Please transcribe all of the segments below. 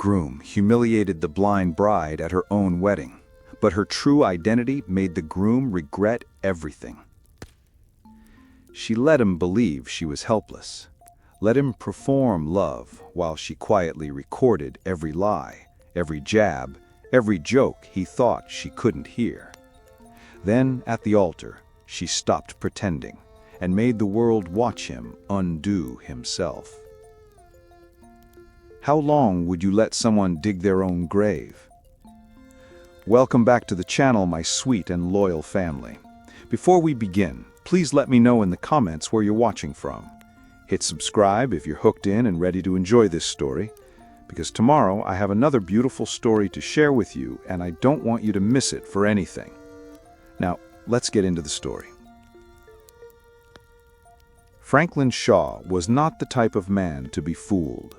Groom humiliated the blind bride at her own wedding, but her true identity made the groom regret everything. She let him believe she was helpless, let him perform love while she quietly recorded every lie, every jab, every joke he thought she couldn't hear. Then, at the altar, she stopped pretending and made the world watch him undo himself. How long would you let someone dig their own grave? Welcome back to the channel, my sweet and loyal family. Before we begin, please let me know in the comments where you're watching from. Hit subscribe if you're hooked in and ready to enjoy this story, because tomorrow I have another beautiful story to share with you, and I don't want you to miss it for anything. Now, let's get into the story. Franklin Shaw was not the type of man to be fooled.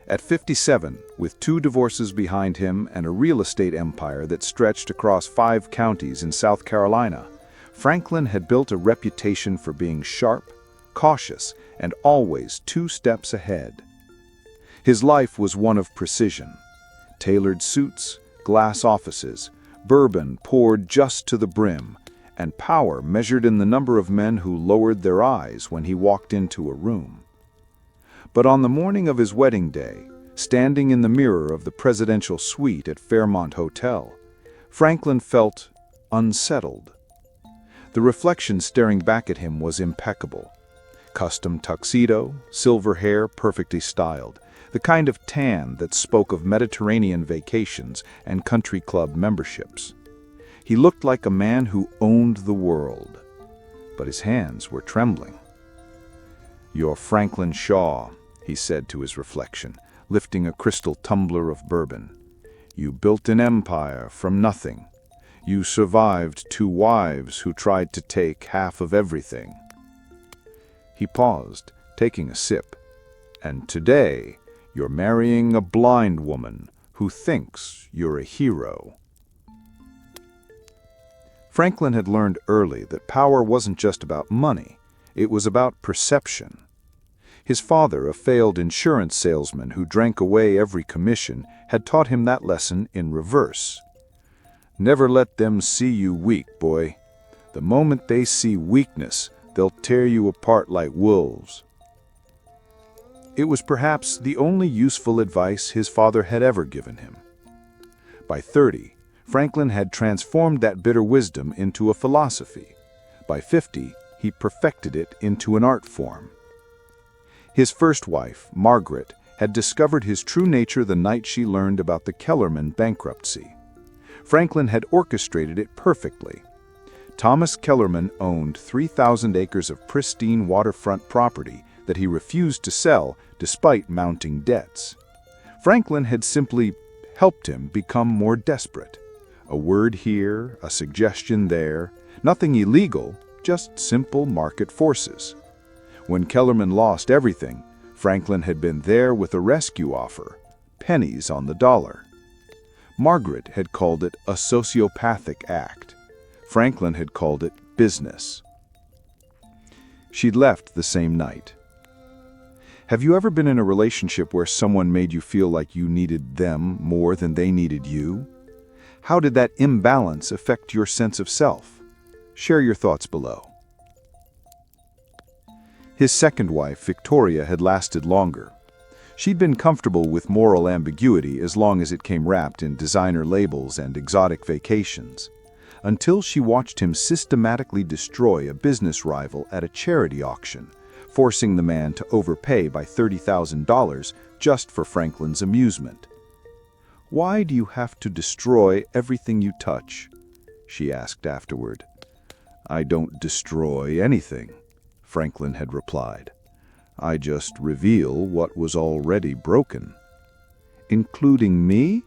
At 57, with 2 divorces behind him and a real estate empire that stretched across 5 counties in South Carolina, Franklin had built a reputation for being sharp, cautious, and always 2 steps ahead. His life was one of precision. Tailored suits, glass offices, bourbon poured just to the brim, and power measured in the number of men who lowered their eyes when he walked into a room. But on the morning of his wedding day, standing in the mirror of the presidential suite at Fairmont Hotel, Franklin felt unsettled. The reflection staring back at him was impeccable. Custom tuxedo, silver hair perfectly styled, the kind of tan that spoke of Mediterranean vacations and country club memberships. He looked like a man who owned the world, but his hands were trembling. "You're Franklin Shaw," he said to his reflection, lifting a crystal tumbler of bourbon. "You built an empire from nothing. You survived 2 wives who tried to take half of everything." He paused, taking a sip. "And today, you're marrying a blind woman who thinks you're a hero." Franklin had learned early that power wasn't just about money, it was about perception. His father, a failed insurance salesman who drank away every commission, had taught him that lesson in reverse. "Never let them see you weak, boy. The moment they see weakness, they'll tear you apart like wolves." It was perhaps the only useful advice his father had ever given him. By 30, Franklin had transformed that bitter wisdom into a philosophy. By 50, he perfected it into an art form. His first wife, Margaret, had discovered his true nature the night she learned about the Kellerman bankruptcy. Franklin had orchestrated it perfectly. Thomas Kellerman owned 3,000 acres of pristine waterfront property that he refused to sell despite mounting debts. Franklin had simply helped him become more desperate. A word here, a suggestion there, nothing illegal, just simple market forces. When Kellerman lost everything, Franklin had been there with a rescue offer, pennies on the dollar. Margaret had called it a sociopathic act. Franklin had called it business. She'd left the same night. Have you ever been in a relationship where someone made you feel like you needed them more than they needed you? How did that imbalance affect your sense of self? Share your thoughts below. His second wife, Victoria, had lasted longer. She'd been comfortable with moral ambiguity as long as it came wrapped in designer labels and exotic vacations, until she watched him systematically destroy a business rival at a charity auction, forcing the man to overpay by $30,000 just for Franklin's amusement. "Why do you have to destroy everything you touch?" she asked afterward. "I don't destroy anything," Franklin had replied. "I just reveal what was already broken." "Including me?"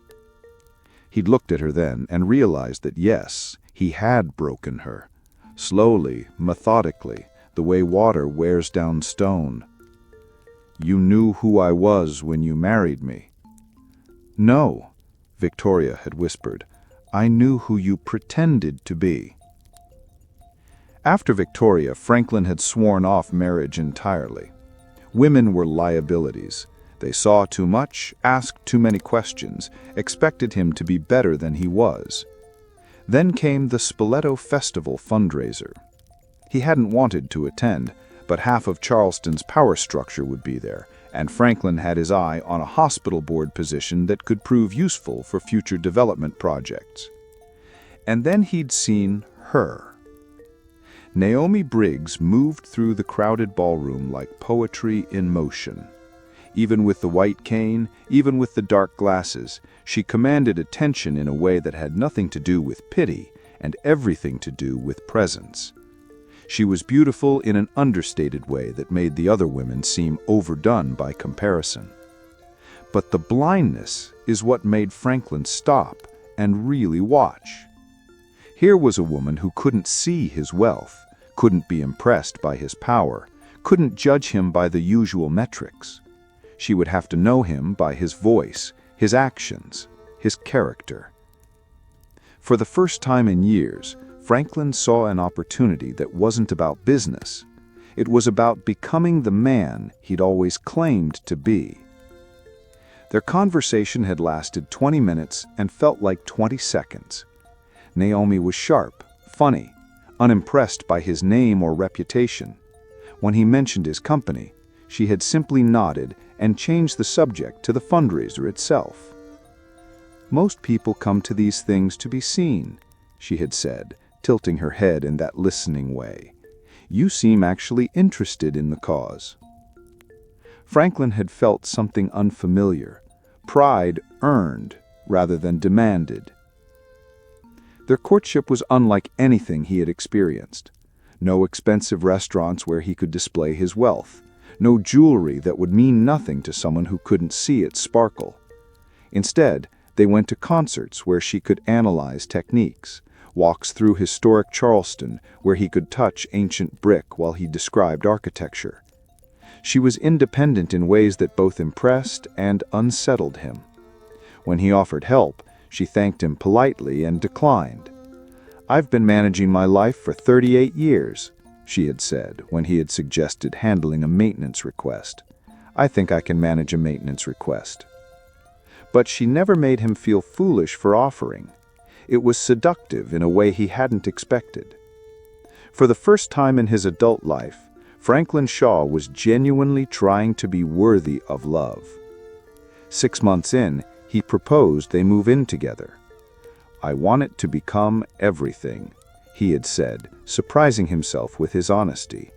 He'd looked at her then and realized that yes, he had broken her. Slowly, methodically, the way water wears down stone. "You knew who I was when you married me." "No," Victoria had whispered. "I knew who you pretended to be." After Victoria, Franklin had sworn off marriage entirely. Women were liabilities. They saw too much, asked too many questions, expected him to be better than he was. Then came the Spoleto Festival fundraiser. He hadn't wanted to attend, but half of Charleston's power structure would be there, and Franklin had his eye on a hospital board position that could prove useful for future development projects. And then he'd seen her. Naomi Briggs moved through the crowded ballroom like poetry in motion. Even with the white cane, even with the dark glasses, she commanded attention in a way that had nothing to do with pity and everything to do with presence. She was beautiful in an understated way that made the other women seem overdone by comparison. But the blindness is what made Franklin stop and really watch. Here was a woman who couldn't see his wealth, couldn't be impressed by his power, couldn't judge him by the usual metrics. She would have to know him by his voice, his actions, his character. For the first time in years, Franklin saw an opportunity that wasn't about business. It was about becoming the man he'd always claimed to be. Their conversation had lasted 20 minutes and felt like 20 seconds. Naomi was sharp, funny, unimpressed by his name or reputation. When he mentioned his company, she had simply nodded and changed the subject to the fundraiser itself. "Most people come to these things to be seen," she had said, tilting her head in that listening way. "You seem actually interested in the cause." Franklin had felt something unfamiliar, pride earned rather than demanded. Their courtship was unlike anything he had experienced. No expensive restaurants where he could display his wealth. No jewelry that would mean nothing to someone who couldn't see it sparkle. Instead, they went to concerts where she could analyze techniques, walks through historic Charleston where he could touch ancient brick while he described architecture. She was independent in ways that both impressed and unsettled him. When he offered help, she thanked him politely and declined. "I've been managing my life for 38 years. She had said when he had suggested handling a maintenance request. "I think I can manage a maintenance request." But she never made him feel foolish for offering. It was seductive in a way he hadn't expected. For the first time in his adult life, Franklin Shaw was genuinely trying to be worthy of love. 6 months in, he proposed they move in together. "I want it to become everything," he had said, surprising himself with his honesty.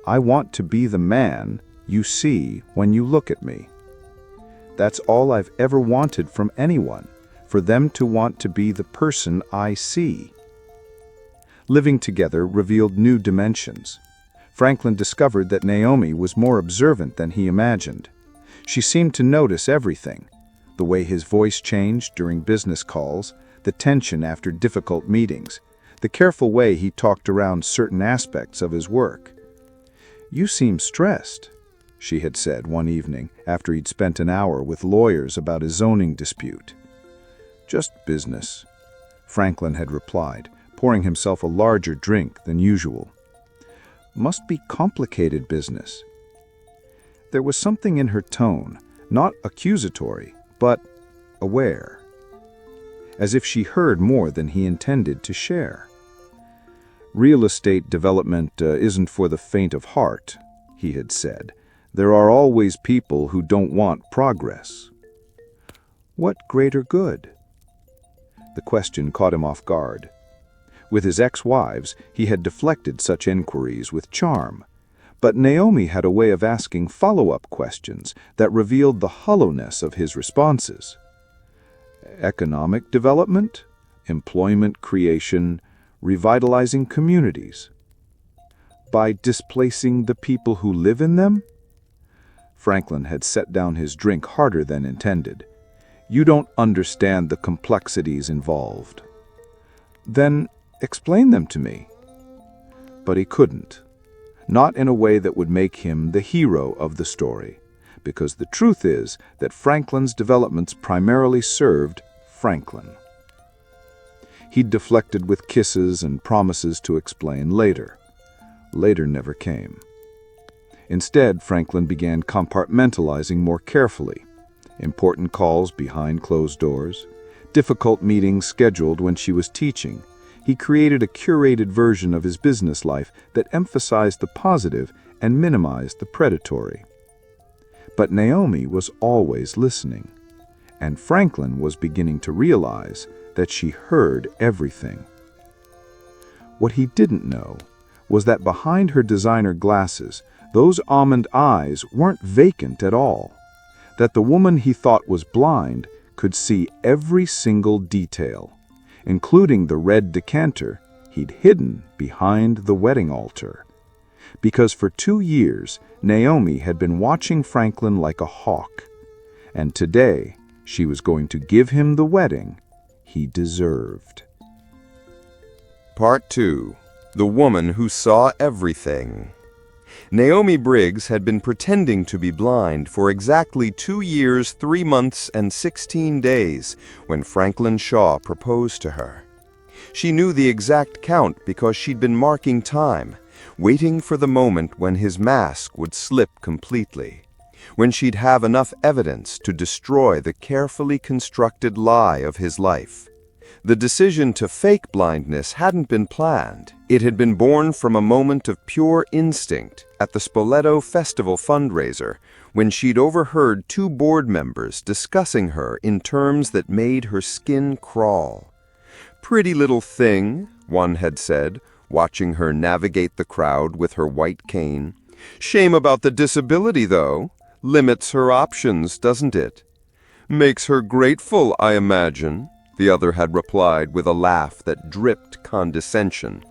"I want to be the man you see when you look at me. That's all I've ever wanted from anyone, for them to want to be the person I see." Living together revealed new dimensions. Franklin discovered that Naomi was more observant than he imagined. She seemed to notice everything: the way his voice changed during business calls, the tension after difficult meetings, the careful way he talked around certain aspects of his work. "You seem stressed," she had said one evening after he'd spent an hour with lawyers about a zoning dispute. "Just business," Franklin had replied, pouring himself a larger drink than usual. "Must be complicated business." There was something in her tone, not accusatory, but aware, as if she heard more than he intended to share. "Real estate development isn't for the faint of heart," he had said. "There are always people who don't want progress." "What greater good?" The question caught him off guard. With his ex-wives, he had deflected such inquiries with charm. But Naomi had a way of asking follow-up questions that revealed the hollowness of his responses. "Economic development, employment creation, revitalizing communities." "By displacing the people who live in them?" Franklin had set down his drink harder than intended. "You don't understand the complexities involved." "Then explain them to me." But he couldn't. Not in a way that would make him the hero of the story, because the truth is that Franklin's developments primarily served Franklin. He'd deflected with kisses and promises to explain later. Later never came. Instead, Franklin began compartmentalizing more carefully. Important calls behind closed doors, difficult meetings scheduled when she was teaching. He created a curated version of his business life that emphasized the positive and minimized the predatory. But Naomi was always listening, and Franklin was beginning to realize that she heard everything. What he didn't know was that behind her designer glasses, those almond eyes weren't vacant at all, that the woman he thought was blind could see every single detail, including the red decanter he'd hidden behind the wedding altar. Because for 2 years, Naomi had been watching Franklin like a hawk, and today she was going to give him the wedding he deserved. Part 2. The Woman Who Saw Everything. Naomi Briggs had been pretending to be blind for exactly 2 years, 3 months, and 16 days when Franklin Shaw proposed to her. She knew the exact count because she'd been marking time, waiting for the moment when his mask would slip completely, when she'd have enough evidence to destroy the carefully constructed lie of his life. The decision to fake blindness hadn't been planned. It had been born from a moment of pure instinct at the Spoleto Festival fundraiser when she'd overheard 2 board members discussing her in terms that made her skin crawl. "Pretty little thing," one had said, watching her navigate the crowd with her white cane. "Shame about the disability, though. Limits her options, doesn't it?" "Makes her grateful, I imagine," the other had replied with a laugh that dripped condescension.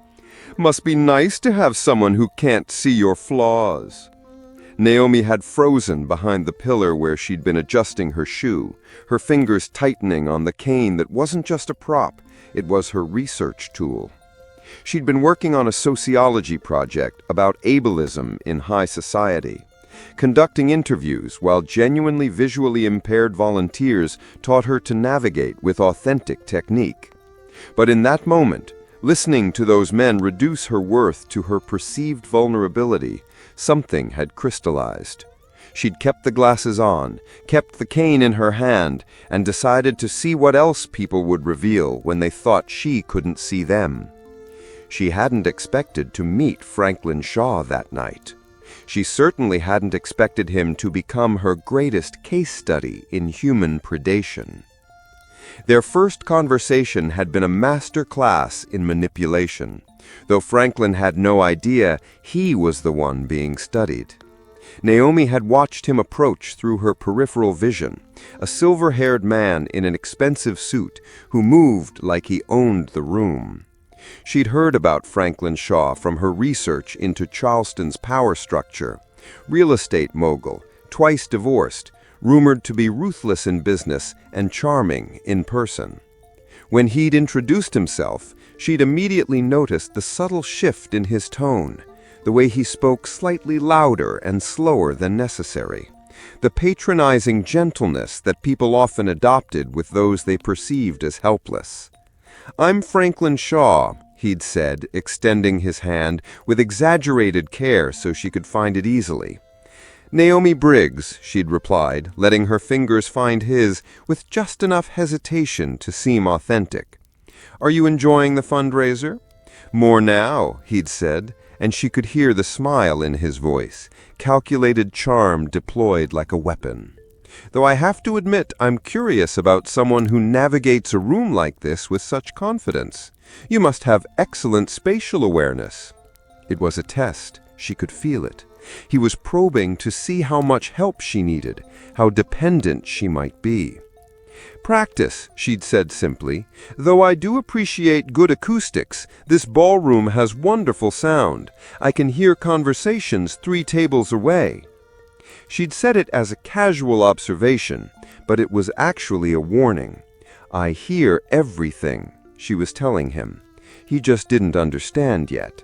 "Must be nice to have someone who can't see your flaws." Naomi had frozen behind the pillar where she'd been adjusting her shoe, her fingers tightening on the cane that wasn't just a prop, it was her research tool. She'd been working on a sociology project about ableism in high society. Conducting interviews while genuinely visually impaired volunteers taught her to navigate with authentic technique. But in that moment, listening to those men reduce her worth to her perceived vulnerability, something had crystallized. She'd kept the glasses on, kept the cane in her hand, and decided to see what else people would reveal when they thought she couldn't see them. She hadn't expected to meet Franklin Shaw that night. She certainly hadn't expected him to become her greatest case study in human predation. Their first conversation had been a master class in manipulation, though Franklin had no idea he was the one being studied. Naomi had watched him approach through her peripheral vision, a silver-haired man in an expensive suit who moved like he owned the room. She'd heard about Franklin Shaw from her research into Charleston's power structure, real estate mogul, twice divorced, rumored to be ruthless in business and charming in person. When he'd introduced himself, she'd immediately noticed the subtle shift in his tone, the way he spoke slightly louder and slower than necessary, the patronizing gentleness that people often adopted with those they perceived as helpless. "I'm Franklin Shaw," he'd said, extending his hand with exaggerated care so she could find it easily. "Naomi Briggs," she'd replied, letting her fingers find his with just enough hesitation to seem authentic. "Are you enjoying the fundraiser?" "More now," he'd said, and she could hear the smile in his voice, calculated charm deployed like a weapon. "Though I have to admit I'm curious about someone who navigates a room like this with such confidence. You must have excellent spatial awareness." It was a test. She could feel it. He was probing to see how much help she needed, how dependent she might be. "Practice," she'd said simply. "Though I do appreciate good acoustics, this ballroom has wonderful sound. I can hear conversations 3 tables away." She'd said it as a casual observation, but it was actually a warning. "I hear everything," she was telling him. He just didn't understand yet.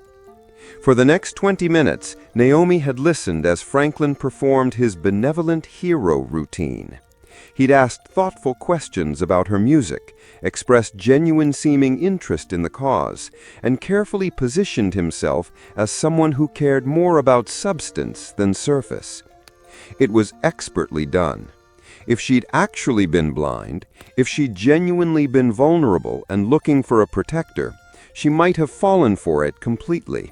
For the next 20 minutes, Naomi had listened as Franklin performed his benevolent hero routine. He'd asked thoughtful questions about her music, expressed genuine-seeming interest in the cause, and carefully positioned himself as someone who cared more about substance than surface. It was expertly done. If she'd actually been blind, if she'd genuinely been vulnerable and looking for a protector, she might have fallen for it completely.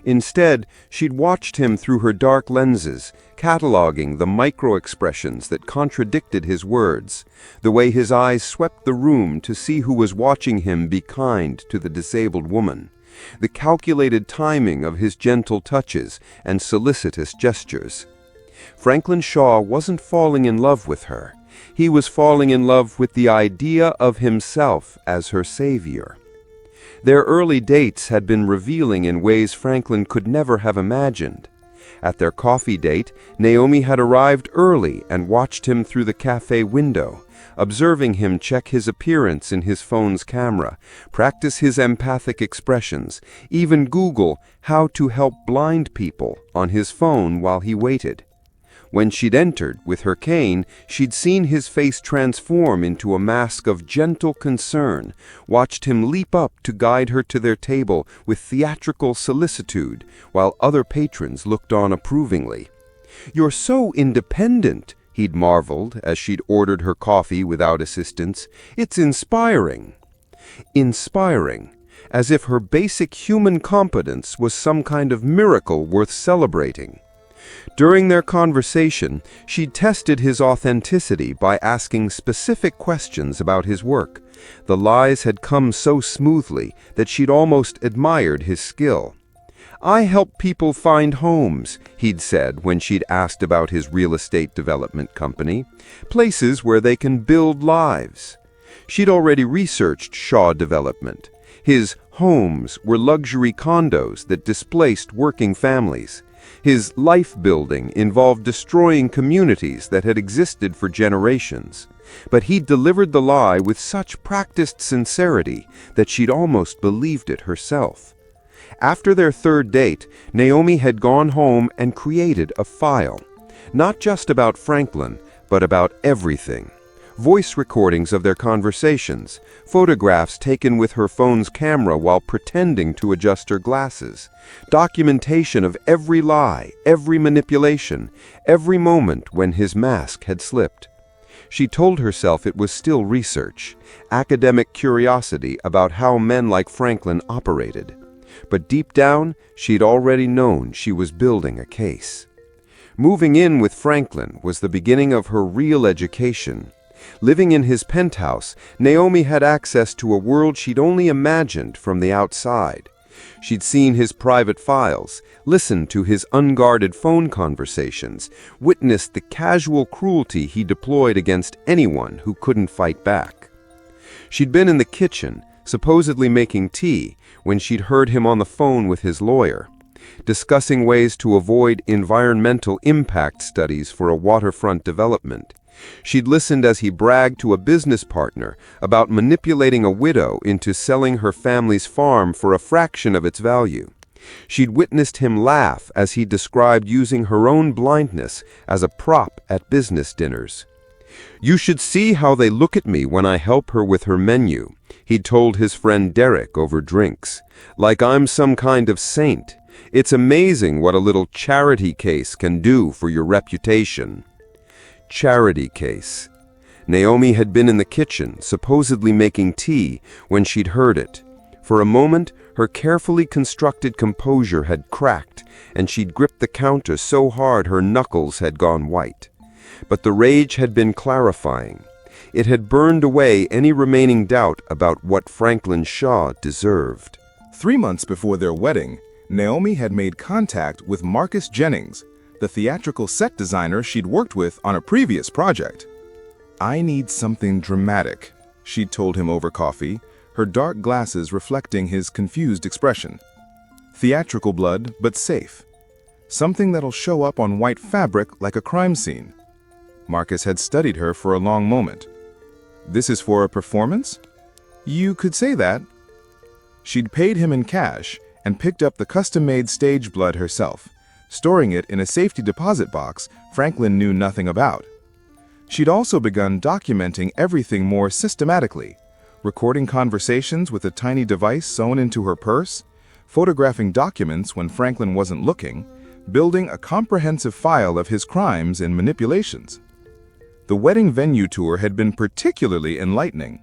Instead, she'd watched him through her dark lenses, cataloging the micro-expressions that contradicted his words, the way his eyes swept the room to see who was watching him be kind to the disabled woman, the calculated timing of his gentle touches and solicitous gestures. Franklin Shaw wasn't falling in love with her. He was falling in love with the idea of himself as her savior. Their early dates had been revealing in ways Franklin could never have imagined. At their coffee date, Naomi had arrived early and watched him through the cafe window, observing him check his appearance in his phone's camera, practice his empathic expressions, even Google how to help blind people on his phone while he waited. When she'd entered with her cane, she'd seen his face transform into a mask of gentle concern, watched him leap up to guide her to their table with theatrical solicitude, while other patrons looked on approvingly. "You're so independent," he'd marveled as she'd ordered her coffee without assistance. "It's inspiring." Inspiring, as if her basic human competence was some kind of miracle worth celebrating. During their conversation, she'd tested his authenticity by asking specific questions about his work. The lies had come so smoothly that she'd almost admired his skill. "I help people find homes," he'd said when she'd asked about his real estate development company, "places where they can build lives." She'd already researched Shaw Development. His homes were luxury condos that displaced working families. His life building involved destroying communities that had existed for generations. But he delivered the lie with such practiced sincerity that she'd almost believed it herself. After their third date, Naomi had gone home and created a file. Not just about Franklin, but about everything. Voice recordings of their conversations, photographs taken with her phone's camera while pretending to adjust her glasses, documentation of every lie, every manipulation, every moment when his mask had slipped. She told herself it was still research, academic curiosity about how men like Franklin operated. But deep down, she'd already known she was building a case. Moving in with Franklin was the beginning of her real education. Living in his penthouse, Naomi had access to a world she'd only imagined from the outside. She'd seen his private files, listened to his unguarded phone conversations, witnessed the casual cruelty he deployed against anyone who couldn't fight back. She'd been in the kitchen, supposedly making tea, when she'd heard him on the phone with his lawyer, discussing ways to avoid environmental impact studies for a waterfront development. She'd listened as he bragged to a business partner about manipulating a widow into selling her family's farm for a fraction of its value. She'd witnessed him laugh as he described using her own blindness as a prop at business dinners. "You should see how they look at me when I help her with her menu," he'd told his friend Derek over drinks. "Like I'm some kind of saint. It's amazing what a little charity case can do for your reputation." Charity case. Naomi had been in the kitchen, supposedly making tea, when she'd heard it. For a moment, her carefully constructed composure had cracked, and she'd gripped the counter so hard her knuckles had gone white. But the rage had been clarifying. It had burned away any remaining doubt about what Franklin Shaw deserved. 3 months before their wedding, Naomi had made contact with Marcus Jennings, the theatrical set designer she'd worked with on a previous project. "I need something dramatic," she'd told him over coffee, her dark glasses reflecting his confused expression. "Theatrical blood, but safe. Something that'll show up on white fabric like a crime scene." Marcus had studied her for a long moment. "This is for a performance?" "You could say that." She'd paid him in cash and picked up the custom-made stage blood herself, storing it in a safety deposit box Franklin knew nothing about. She'd also begun documenting everything more systematically, recording conversations with a tiny device sewn into her purse, photographing documents when Franklin wasn't looking, building a comprehensive file of his crimes and manipulations. The wedding venue tour had been particularly enlightening.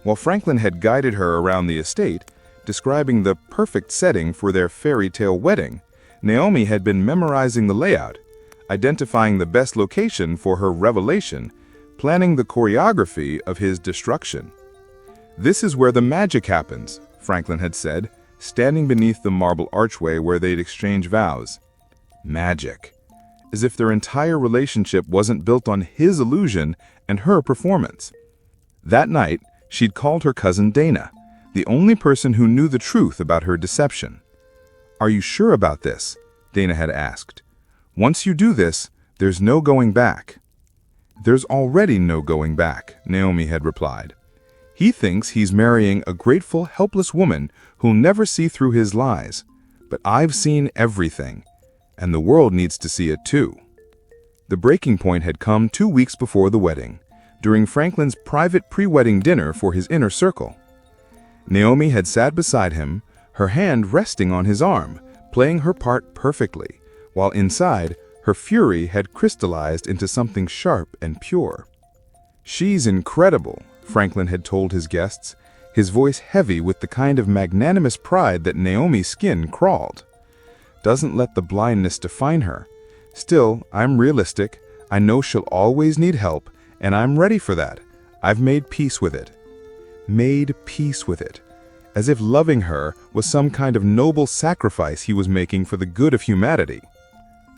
While Franklin had guided her around the estate, describing the perfect setting for their fairy tale wedding, Naomi had been memorizing the layout, identifying the best location for her revelation, planning the choreography of his destruction. "This is where the magic happens," Franklin had said, standing beneath the marble archway where they'd exchange vows. Magic. As if their entire relationship wasn't built on his illusion and her performance. That night, she'd called her cousin Dana, the only person who knew the truth about her deception. "Are you sure about this?" Dana had asked. "Once you do this, there's no going back." "There's already no going back," Naomi had replied. "He thinks he's marrying a grateful, helpless woman who'll never see through his lies. But I've seen everything, and the world needs to see it too." The breaking point had come 2 weeks before the wedding, during Franklin's private pre-wedding dinner for his inner circle. Naomi had sat beside him, her hand resting on his arm, playing her part perfectly, while inside, her fury had crystallized into something sharp and pure. "She's incredible," Franklin had told his guests, his voice heavy with the kind of magnanimous pride that Naomi's skin crawled. "Doesn't let the blindness define her. Still, I'm realistic. I know she'll always need help, and I'm ready for that. I've made peace with it." Made peace with it. As if loving her was some kind of noble sacrifice he was making for the good of humanity.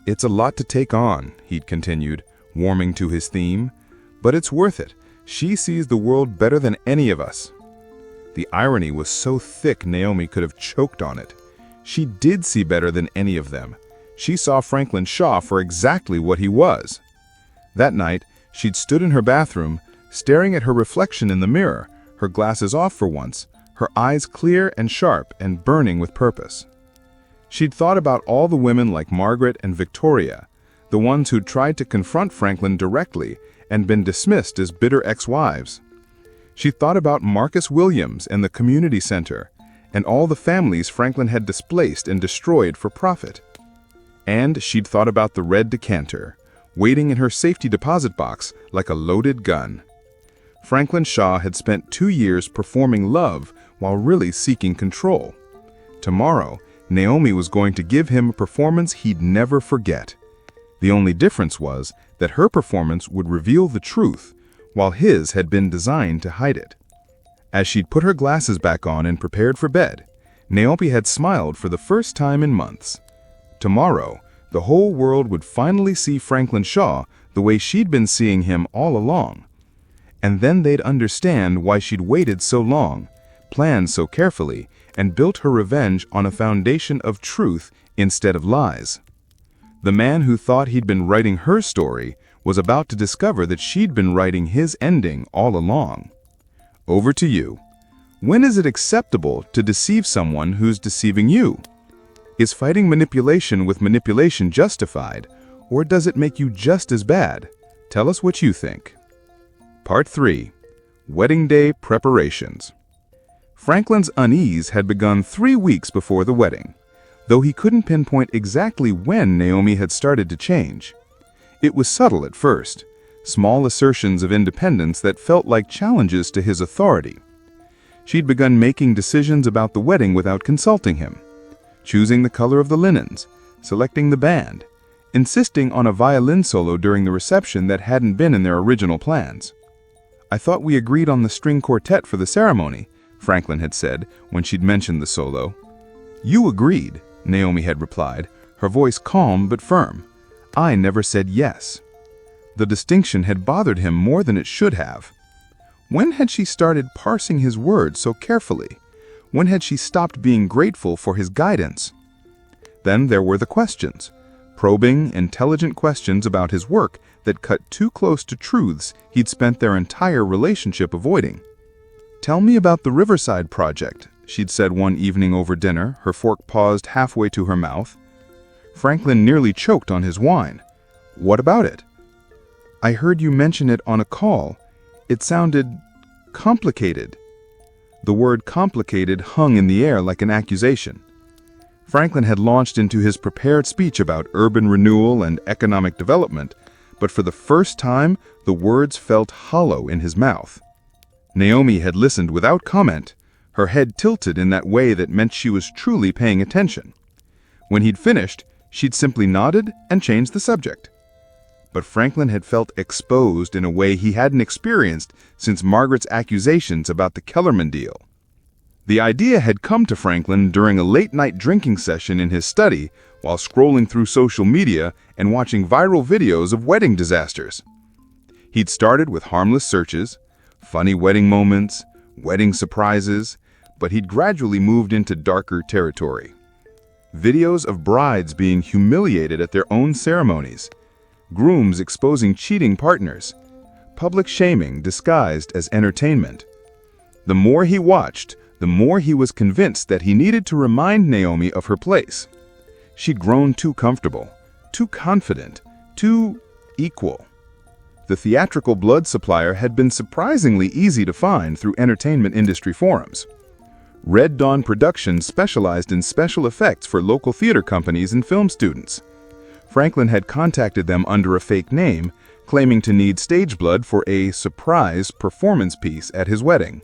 "It's a lot to take on," he'd continued, warming to his theme, "but it's worth it. She sees the world better than any of us." The irony was so thick Naomi could have choked on it. She did see better than any of them. She saw Franklin Shaw for exactly what he was. That night, she'd stood in her bathroom, staring at her reflection in the mirror, her glasses off for once, her eyes clear and sharp and burning with purpose. She'd thought about all the women like Margaret and Victoria, the ones who'd tried to confront Franklin directly and been dismissed as bitter ex-wives. She thought about Marcus Williams and the community center, and all the families Franklin had displaced and destroyed for profit. And she'd thought about the red decanter, waiting in her safety deposit box like a loaded gun. Franklin Shaw had spent 2 years performing love while really seeking control. Tomorrow, Naomi was going to give him a performance he'd never forget. The only difference was that her performance would reveal the truth, while his had been designed to hide it. As she'd put her glasses back on and prepared for bed, Naomi had smiled for the first time in months. Tomorrow, the whole world would finally see Franklin Shaw the way she'd been seeing him all along. And then they'd understand why she'd waited so long, planned so carefully, and built her revenge on a foundation of truth instead of lies. The man who thought he'd been writing her story was about to discover that she'd been writing his ending all along. Over to you. When is it acceptable to deceive someone who's deceiving you? Is fighting manipulation with manipulation justified, or does it make you just as bad? Tell us what you think. Part 3. Wedding Day Preparations. Franklin's unease had begun 3 weeks before the wedding, though he couldn't pinpoint exactly when Naomi had started to change. It was subtle at first, small assertions of independence that felt like challenges to his authority. She'd begun making decisions about the wedding without consulting him, choosing the color of the linens, selecting the band, insisting on a violin solo during the reception that hadn't been in their original plans. "I thought we agreed on the string quartet for the ceremony," Franklin had said when she'd mentioned the solo. "You agreed," Naomi had replied, her voice calm but firm. "I never said yes." The distinction had bothered him more than it should have. When had she started parsing his words so carefully? When had she stopped being grateful for his guidance? Then there were the questions, probing, intelligent questions about his work that cut too close to truths he'd spent their entire relationship avoiding. "Tell me about the Riverside project," she'd said one evening over dinner, her fork paused halfway to her mouth. Franklin nearly choked on his wine. "What about it?" I heard you mention it on a call. It sounded complicated." The word complicated hung in the air like an accusation. Franklin had launched into his prepared speech about urban renewal and economic development, but for the first time, the words felt hollow in his mouth. Naomi had listened without comment, her head tilted in that way that meant she was truly paying attention. When he'd finished, she'd simply nodded and changed the subject. But Franklin had felt exposed in a way he hadn't experienced since Margaret's accusations about the Kellerman deal. The idea had come to Franklin during a late-night drinking session in his study while scrolling through social media and watching viral videos of wedding disasters. He'd started with harmless searches, funny wedding moments, wedding surprises, but he'd gradually moved into darker territory. Videos of brides being humiliated at their own ceremonies, grooms exposing cheating partners, public shaming disguised as entertainment. The more he watched, the more he was convinced that he needed to remind Naomi of her place. She'd grown too comfortable, too confident, too equal. The theatrical blood supplier had been surprisingly easy to find through entertainment industry forums. Red Dawn Productions specialized in special effects for local theater companies and film students. Franklin had contacted them under a fake name, claiming to need stage blood for a surprise performance piece at his wedding.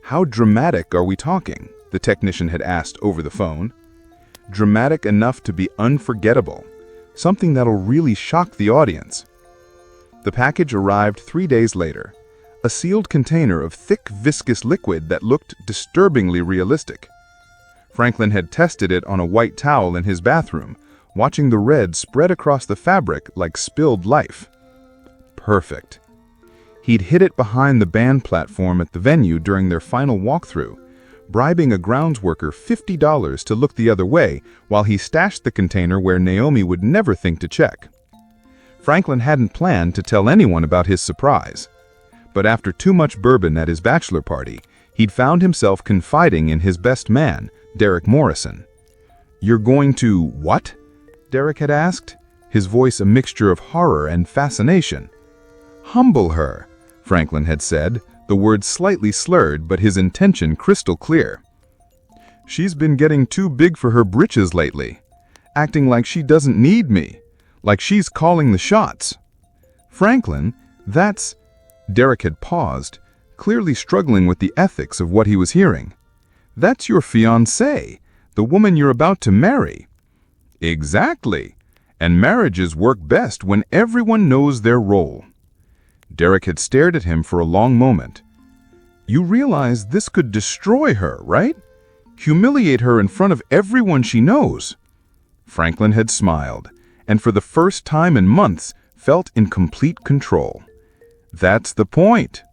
"How dramatic are we talking?" the technician had asked over the phone. "Dramatic enough to be unforgettable, something that'll really shock the audience." The package arrived 3 days later, a sealed container of thick, viscous liquid that looked disturbingly realistic. Franklin had tested it on a white towel in his bathroom, watching the red spread across the fabric like spilled life. Perfect. He'd hid it behind the band platform at the venue during their final walkthrough, bribing a grounds worker $50 to look the other way while he stashed the container where Naomi would never think to check. Franklin hadn't planned to tell anyone about his surprise, but after too much bourbon at his bachelor party, he'd found himself confiding in his best man, Derek Morrison. "You're going to what?" Derek had asked, his voice a mixture of horror and fascination. "Humble her," Franklin had said, the words slightly slurred but his intention crystal clear. "She's been getting too big for her britches lately, acting like she doesn't need me, like she's calling the shots." "Franklin, that's—" Derek had paused, clearly struggling with the ethics of what he was hearing. "That's your fiancée, the woman you're about to marry." "Exactly. And marriages work best when everyone knows their role." Derek had stared at him for a long moment. "You realize this could destroy her, right? Humiliate her in front of everyone she knows." Franklin had smiled, and for the first time in months, felt in complete control. "That's the point."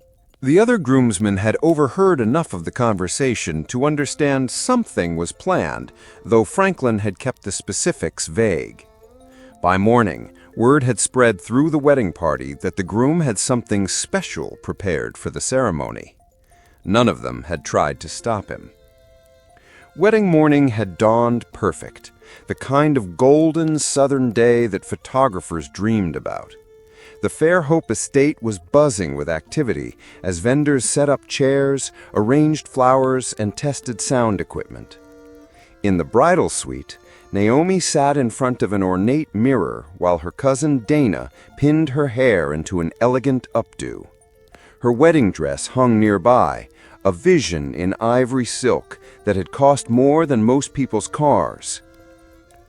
The other groomsmen had overheard enough of the conversation to understand something was planned, though Franklin had kept the specifics vague. By morning, word had spread through the wedding party that the groom had something special prepared for the ceremony. None of them had tried to stop him. Wedding morning had dawned perfect, the kind of golden southern day that photographers dreamed about. The Fairhope estate was buzzing with activity as vendors set up chairs, arranged flowers, and tested sound equipment. In the bridal suite, Naomi sat in front of an ornate mirror while her cousin Dana pinned her hair into an elegant updo. Her wedding dress hung nearby, a vision in ivory silk that had cost more than most people's cars.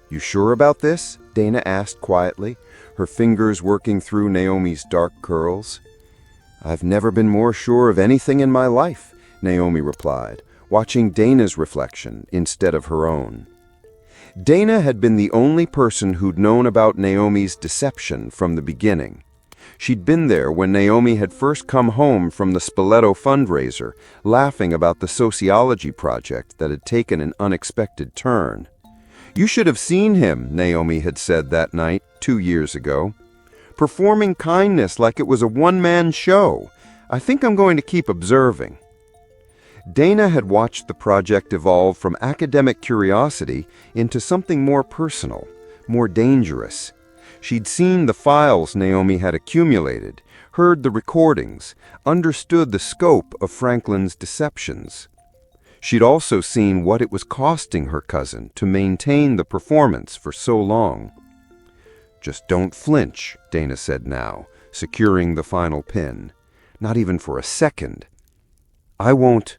"You sure about this?" Dana asked quietly, her fingers working through Naomi's dark curls. "I've never been more sure of anything in my life," Naomi replied, watching Dana's reflection instead of her own. Dana had been the only person who'd known about Naomi's deception from the beginning. She'd been there when Naomi had first come home from the Spoleto fundraiser, laughing about the sociology project that had taken an unexpected turn. "You should have seen him," Naomi had said that night 2 years ago. "Performing kindness like it was a one-man show. I think I'm going to keep observing." Dana had watched the project evolve from academic curiosity into something more personal, more dangerous. She'd seen the files Naomi had accumulated, heard the recordings, understood the scope of Franklin's deceptions. She'd also seen what it was costing her cousin to maintain the performance for so long. "Just don't flinch," Dana said now, securing the final pin. "Not even for a second." "I won't."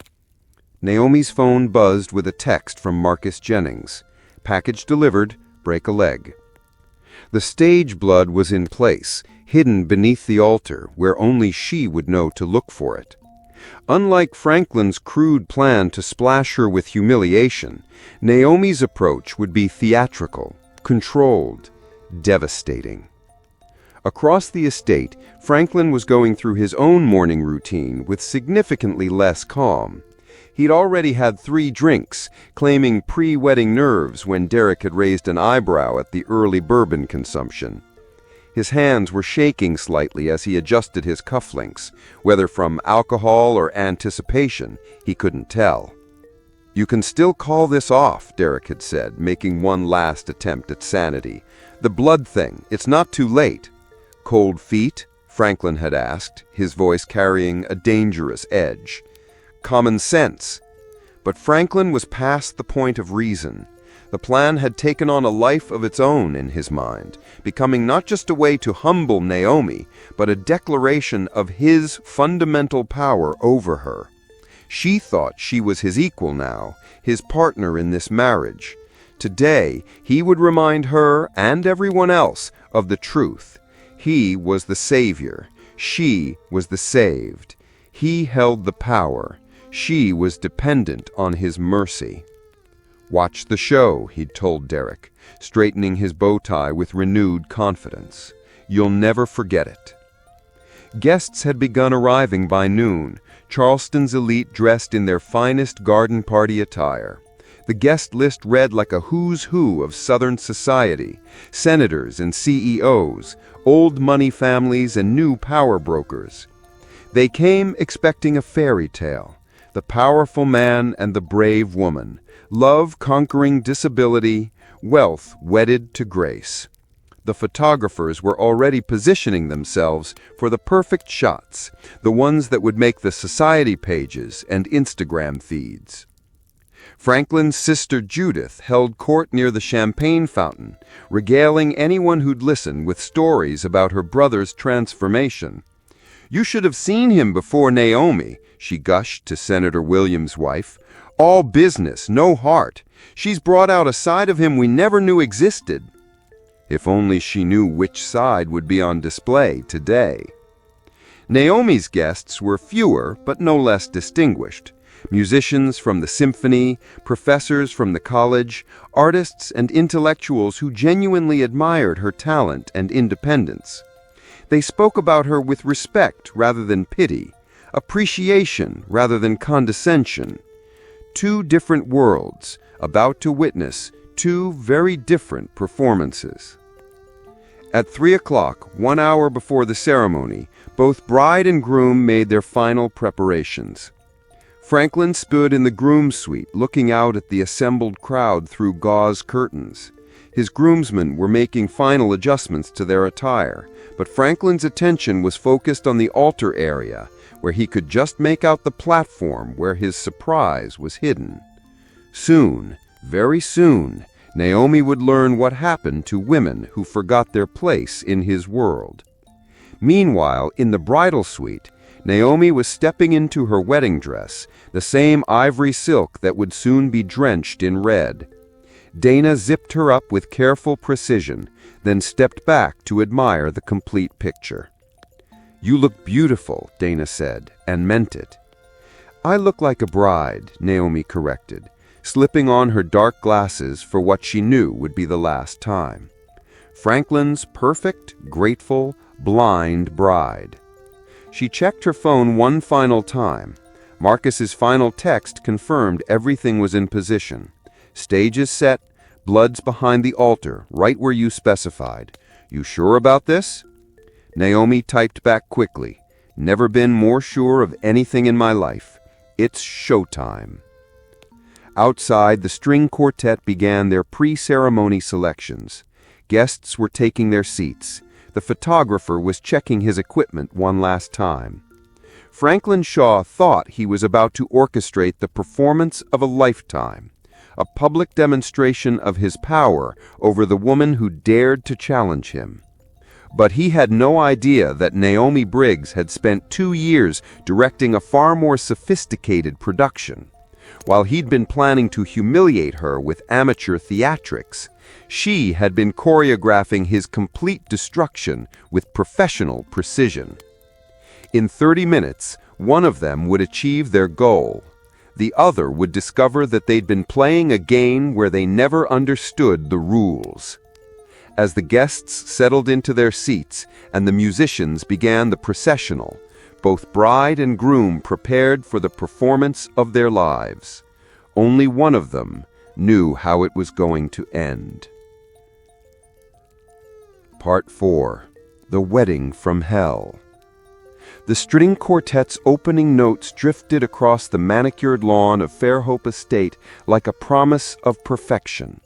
Naomi's phone buzzed with a text from Marcus Jennings. "Package delivered, break a leg." The stage blood was in place, hidden beneath the altar where only she would know to look for it. Unlike Franklin's crude plan to splash her with humiliation, Naomi's approach would be theatrical, controlled, devastating. Across the estate, Franklin was going through his own morning routine with significantly less calm. He'd already had 3 drinks, claiming pre-wedding nerves when Derek had raised an eyebrow at the early bourbon consumption. His hands were shaking slightly as he adjusted his cufflinks, whether from alcohol or anticipation, he couldn't tell. "You can still call this off," Derek had said, making one last attempt at sanity. "The blood thing, it's not too late." "Cold feet?" Franklin had asked, his voice carrying a dangerous edge. "Common sense." But Franklin was past the point of reason. The plan had taken on a life of its own in his mind, becoming not just a way to humble Naomi, but a declaration of his fundamental power over her. She thought she was his equal now, his partner in this marriage. Today, he would remind her and everyone else of the truth. He was the savior. She was the saved. He held the power. She was dependent on his mercy. "Watch the show," he'd told Derek, straightening his bow tie with renewed confidence. "You'll never forget it." Guests had begun arriving by noon, Charleston's elite dressed in their finest garden party attire. The guest list read like a who's who of Southern society: senators and CEOs, old money families and new power brokers. They came expecting a fairy tale: the powerful man and the brave woman, love conquering disability, wealth wedded to grace. The photographers were already positioning themselves for the perfect shots, the ones that would make the society pages and Instagram feeds. Franklin's sister Judith held court near the champagne fountain, regaling anyone who'd listen with stories about her brother's transformation. "You should have seen him before Naomi," she gushed to Senator Williams' wife. "All business, no heart. She's brought out a side of him we never knew existed." If only she knew which side would be on display today. Naomi's guests were fewer, but no less distinguished. Musicians from the symphony, professors from the college, artists and intellectuals who genuinely admired her talent and independence. They spoke about her with respect rather than pity, appreciation rather than condescension. 2 different worlds, about to witness 2 very different performances. At 3 o'clock, 1 hour before the ceremony, both bride and groom made their final preparations. Franklin stood in the groom's suite, looking out at the assembled crowd through gauze curtains. His groomsmen were making final adjustments to their attire, but Franklin's attention was focused on the altar area, where he could just make out the platform where his surprise was hidden. Soon, very soon, Naomi would learn what happened to women who forgot their place in his world. Meanwhile, in the bridal suite, Naomi was stepping into her wedding dress, the same ivory silk that would soon be drenched in red. Dana zipped her up with careful precision, then stepped back to admire the complete picture. "You look beautiful," Dana said, and meant it. "I look like a bride," Naomi corrected, slipping on her dark glasses for what she knew would be the last time. Franklin's perfect, grateful, blind bride. She checked her phone one final time. Marcus's final text confirmed everything was in position. "Stage is set, blood's behind the altar, right where you specified. You sure about this?" Naomi typed back quickly. "Never been more sure of anything in my life. It's showtime." Outside, the string quartet began their pre-ceremony selections. Guests were taking their seats. The photographer was checking his equipment one last time. Franklin Shaw thought he was about to orchestrate the performance of a lifetime, a public demonstration of his power over the woman who dared to challenge him. But he had no idea that Naomi Briggs had spent 2 years directing a far more sophisticated production. While he'd been planning to humiliate her with amateur theatrics, she had been choreographing his complete destruction with professional precision. In 30 minutes, one of them would achieve their goal. The other would discover that they'd been playing a game where they never understood the rules. As the guests settled into their seats and the musicians began the processional, both bride and groom prepared for the performance of their lives. Only one of them knew how it was going to end. Part 4. The Wedding from Hell. The string quartet's opening notes drifted across the manicured lawn of Fairhope Estate like a promise of perfection.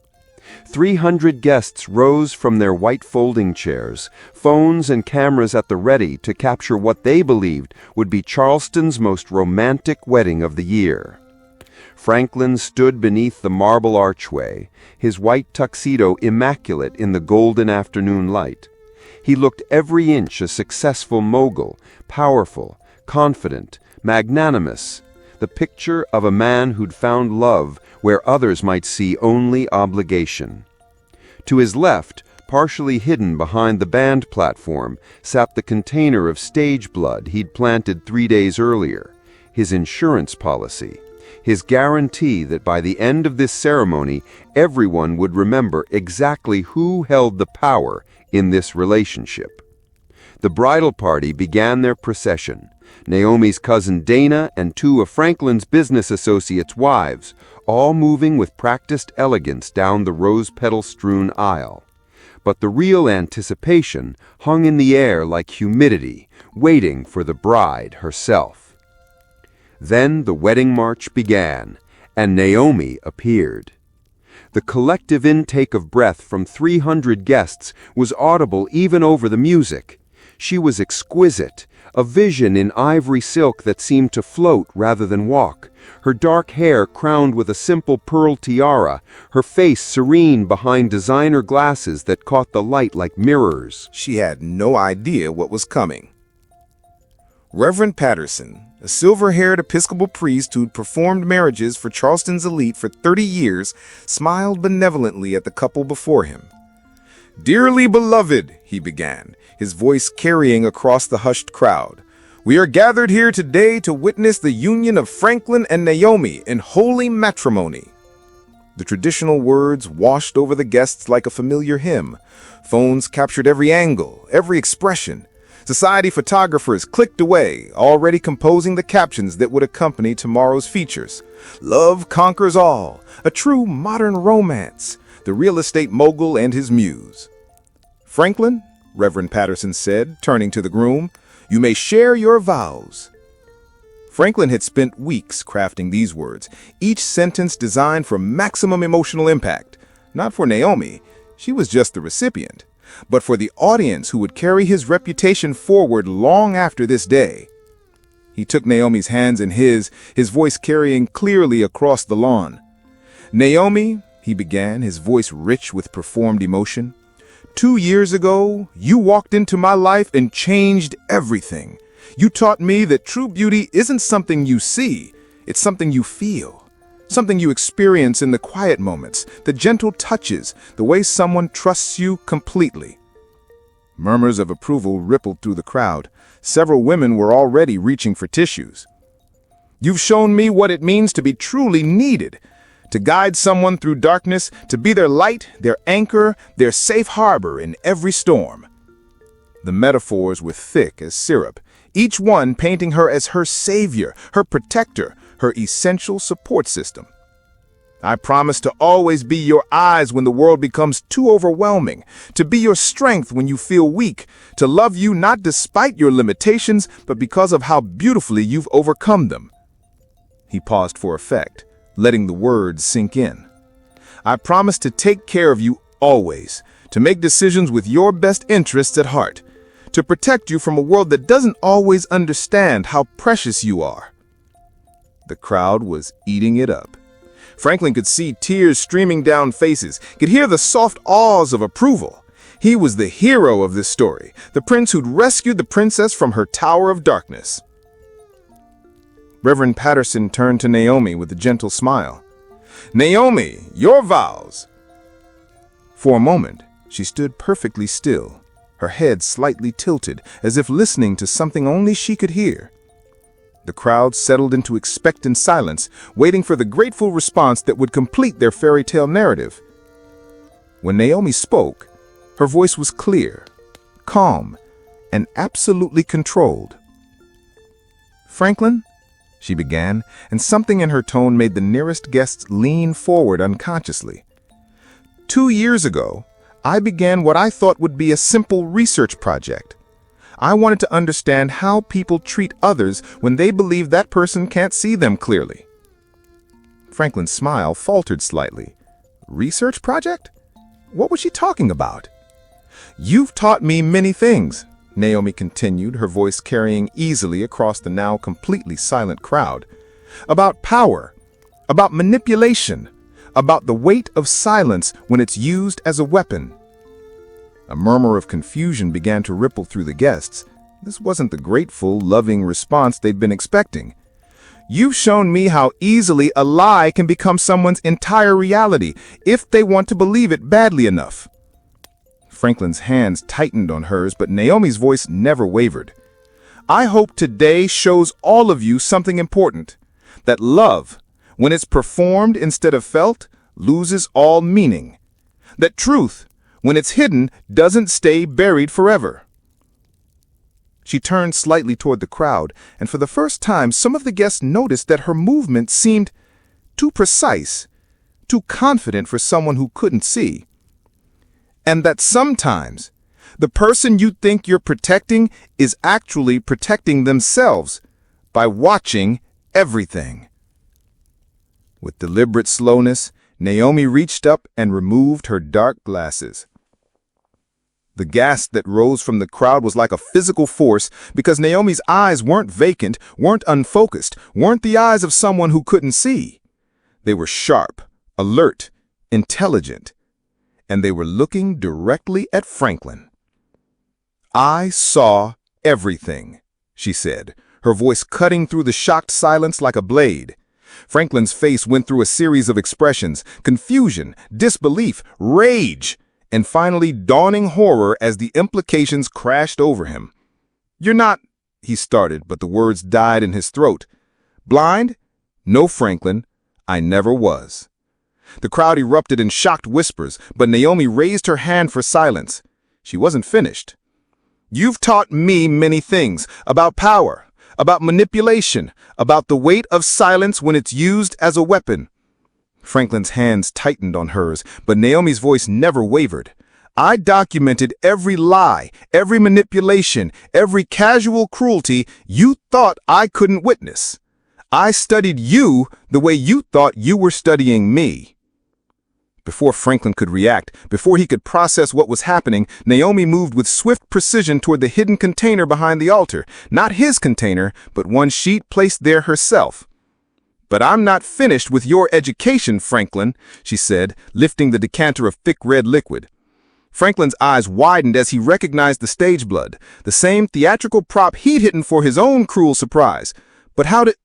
300 guests rose from their white folding chairs, phones and cameras at the ready to capture what they believed would be Charleston's most romantic wedding of the year. Franklin stood beneath the marble archway, his white tuxedo immaculate in the golden afternoon light. He looked every inch a successful mogul, powerful, confident, magnanimous, the picture of a man who'd found love where others might see only obligation. To his left, partially hidden behind the band platform, sat the container of stage blood he'd planted 3 days earlier, his insurance policy, his guarantee that by the end of this ceremony, everyone would remember exactly who held the power in this relationship. The bridal party began their procession. Naomi's cousin Dana and 2 of Franklin's business associates' wives, all moving with practiced elegance down the rose-petal-strewn aisle. But the real anticipation hung in the air like humidity, waiting for the bride herself. Then the wedding march began, and Naomi appeared. The collective intake of breath from 300 guests was audible even over the music. She was exquisite, a vision in ivory silk that seemed to float rather than walk, her dark hair crowned with a simple pearl tiara, her face serene behind designer glasses that caught the light like mirrors. She had no idea what was coming. Reverend Patterson, a silver-haired Episcopal priest who'd performed marriages for Charleston's elite for 30 years, smiled benevolently at the couple before him. "Dearly beloved," he began, his voice carrying across the hushed crowd, "we are gathered here today to witness the union of Franklin and Naomi in holy matrimony." The traditional words washed over the guests like a familiar hymn. Phones captured every angle, every expression. Society photographers clicked away, already composing the captions that would accompany tomorrow's features. Love conquers all, a true modern romance, the real estate mogul and his muse. "Franklin," Reverend Patterson said, turning to the groom, "you may share your vows." Franklin had spent weeks crafting these words, each sentence designed for maximum emotional impact. Not for Naomi, she was just the recipient, but for the audience who would carry his reputation forward long after this day. He took Naomi's hands in his voice carrying clearly across the lawn. "Naomi," he began, his voice rich with performed emotion, "2 years ago, you walked into my life and changed everything. You taught me that true beauty isn't something you see, it's something you feel. Something you experience in the quiet moments, the gentle touches, the way someone trusts you completely." Murmurs of approval rippled through the crowd. Several women were already reaching for tissues. "You've shown me what it means to be truly needed, to guide someone through darkness, to be their light, their anchor, their safe harbor in every storm." The metaphors were thick as syrup, each one painting her as her savior, her protector, her essential support system. "I promise to always be your eyes when the world becomes too overwhelming, to be your strength when you feel weak, to love you not despite your limitations, but because of how beautifully you've overcome them." He paused for effect, letting the words sink in. "I promise to take care of you always, to make decisions with your best interests at heart, to protect you from a world that doesn't always understand how precious you are." The crowd was eating it up. Franklin could see tears streaming down faces, could hear the soft awes of approval. He was the hero of this story, the prince who'd rescued the princess from her tower of darkness. Reverend Patterson turned to Naomi with a gentle smile. "Naomi, your vows." For a moment, she stood perfectly still, her head slightly tilted, as if listening to something only she could hear. The crowd settled into expectant silence, waiting for the grateful response that would complete their fairy tale narrative. When Naomi spoke, her voice was clear, calm, and absolutely controlled. "Franklin," she began, and something in her tone made the nearest guests lean forward unconsciously. "2 years ago, I began what I thought would be a simple research project. I wanted to understand how people treat others when they believe that person can't see them clearly." Franklin's smile faltered slightly. "Research project? What was she talking about?" "You've taught me many things," Naomi continued, her voice carrying easily across the now completely silent crowd. "About power, about manipulation, about the weight of silence when it's used as a weapon." A murmur of confusion began to ripple through the guests. This wasn't the grateful, loving response they'd been expecting. "You've shown me how easily a lie can become someone's entire reality if they want to believe it badly enough." Franklin's hands tightened on hers, but Naomi's voice never wavered. "I hope today shows all of you something important. That love, when it's performed instead of felt, loses all meaning. That truth, when it's hidden, doesn't stay buried forever." She turned slightly toward the crowd, and for the first time some of the guests noticed that her movement seemed too precise, too confident for someone who couldn't see. "And that sometimes the person you think you're protecting is actually protecting themselves by watching everything." With deliberate slowness, Naomi reached up and removed her dark glasses. The gasp that rose from the crowd was like a physical force because Naomi's eyes weren't vacant, weren't unfocused, weren't the eyes of someone who couldn't see. They were sharp, alert, intelligent, and they were looking directly at Franklin. "I saw everything," she said, her voice cutting through the shocked silence like a blade. Franklin's face went through a series of expressions: confusion, disbelief, rage, and finally dawning horror as the implications crashed over him. "You're not," he started, but the words died in his throat. "Blind? No, Franklin, I never was." The crowd erupted in shocked whispers, but Naomi raised her hand for silence. She wasn't finished. "You've taught me many things, about power, about manipulation, about the weight of silence when it's used as a weapon." Franklin's hands tightened on hers, but Naomi's voice never wavered. "I documented every lie, every manipulation, every casual cruelty you thought I couldn't witness. I studied you the way you thought you were studying me." Before Franklin could react, before he could process what was happening, Naomi moved with swift precision toward the hidden container behind the altar. Not his container, but one she'd placed there herself. "But I'm not finished with your education, Franklin," she said, lifting the decanter of thick red liquid. Franklin's eyes widened as he recognized the stage blood, the same theatrical prop he'd hidden for his own cruel surprise. "But how did—"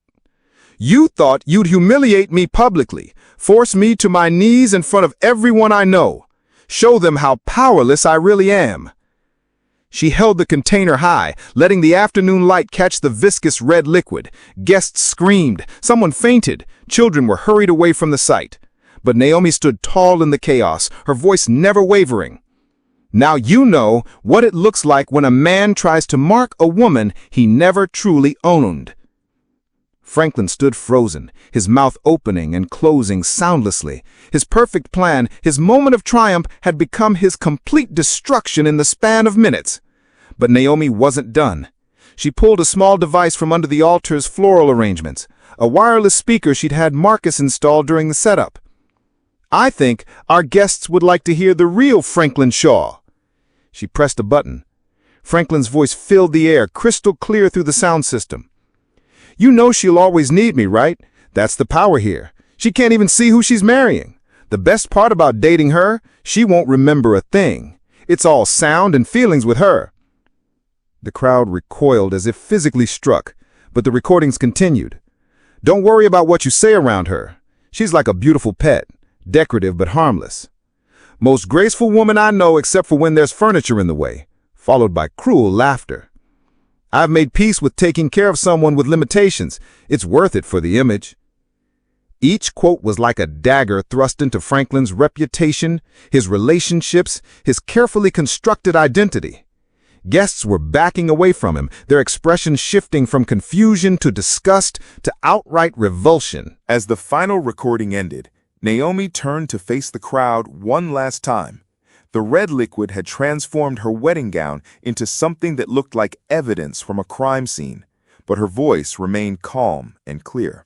"You thought you'd humiliate me publicly, force me to my knees in front of everyone I know, show them how powerless I really am." She held the container high, letting the afternoon light catch the viscous red liquid. Guests screamed, someone fainted, children were hurried away from the site. But Naomi stood tall in the chaos, her voice never wavering. "Now you know what it looks like when a man tries to mark a woman he never truly owned." Franklin stood frozen, his mouth opening and closing soundlessly. His perfect plan, his moment of triumph, had become his complete destruction in the span of minutes. But Naomi wasn't done. She pulled a small device from under the altar's floral arrangements, a wireless speaker she'd had Marcus install during the setup. I think our guests would like to hear the real Franklin Shaw." She pressed a button. Franklin's voice filled the air, crystal clear through the sound system. "You know she'll always need me, right? That's the power here. She can't even see who she's marrying. The best part about dating her, she won't remember a thing. It's all sound and feelings with her." The crowd recoiled as if physically struck, but the recordings continued. "Don't worry about what you say around her. She's like a beautiful pet, decorative but harmless. Most graceful woman I know except for when there's furniture in the way," followed by cruel laughter. "I've made peace with taking care of someone with limitations. It's worth it for the image." Each quote was like a dagger thrust into Franklin's reputation, his relationships, his carefully constructed identity. Guests were backing away from him, their expressions shifting from confusion to disgust to outright revulsion. As the final recording ended, Naomi turned to face the crowd one last time. The red liquid had transformed her wedding gown into something that looked like evidence from a crime scene, but her voice remained calm and clear.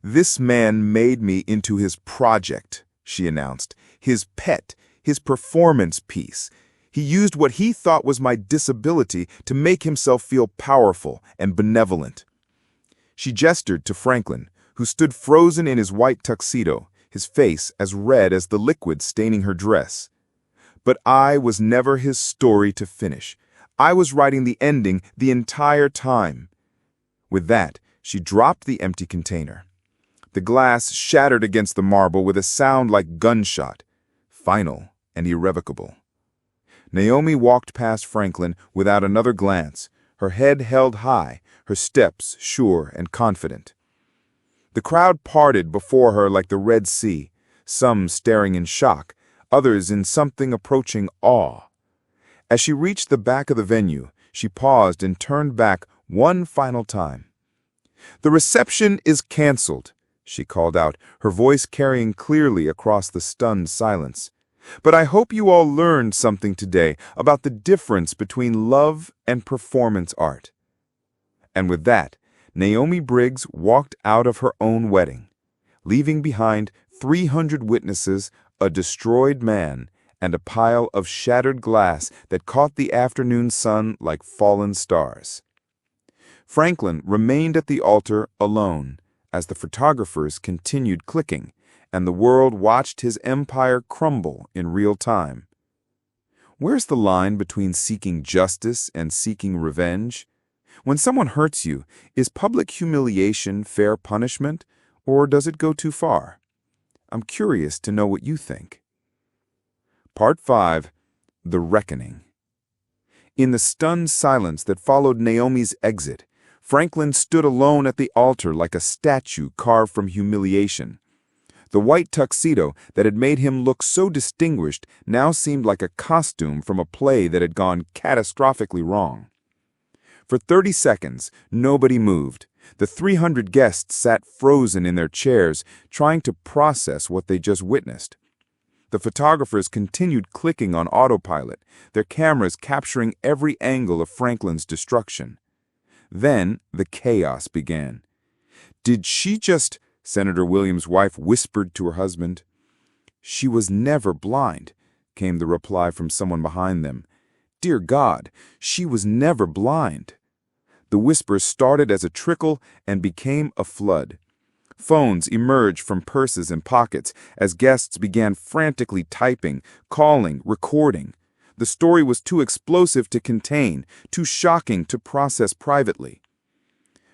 "This man made me into his project," she announced, "his pet, his performance piece. He used what he thought was my disability to make himself feel powerful and benevolent." She gestured to Franklin, who stood frozen in his white tuxedo, his face as red as the liquid staining her dress. "But I was never his story to finish. I was writing the ending the entire time." With that, she dropped the empty container. The glass shattered against the marble with a sound like gunshot, final and irrevocable. Naomi walked past Franklin without another glance, her head held high, her steps sure and confident. The crowd parted before her like the Red Sea, some staring in shock, others in something approaching awe. As she reached the back of the venue, she paused and turned back one final time. "The reception is canceled," she called out, her voice carrying clearly across the stunned silence. "But I hope you all learned something today about the difference between love and performance art." And with that, Naomi Briggs walked out of her own wedding, leaving behind 300 witnesses, a destroyed man, and a pile of shattered glass that caught the afternoon sun like fallen stars. Franklin remained at the altar alone as the photographers continued clicking, and the world watched his empire crumble in real time. Where's the line between seeking justice and seeking revenge? When someone hurts you, is public humiliation fair punishment, or does it go too far? I'm curious to know what you think. Part 5. The Reckoning. In the stunned silence that followed Naomi's exit, Franklin stood alone at the altar like a statue carved from humiliation. The white tuxedo that had made him look so distinguished now seemed like a costume from a play that had gone catastrophically wrong. For 30 seconds, nobody moved. The 300 guests sat frozen in their chairs, trying to process what they just witnessed. The photographers continued clicking on autopilot, their cameras capturing every angle of Franklin's destruction. Then the chaos began. "Did she just..." Senator Williams' wife whispered to her husband. "She was never blind," came the reply from someone behind them. "Dear God, she was never blind." The whisper started as a trickle and became a flood. Phones emerged from purses and pockets as guests began frantically typing, calling, recording. The story was too explosive to contain, too shocking to process privately.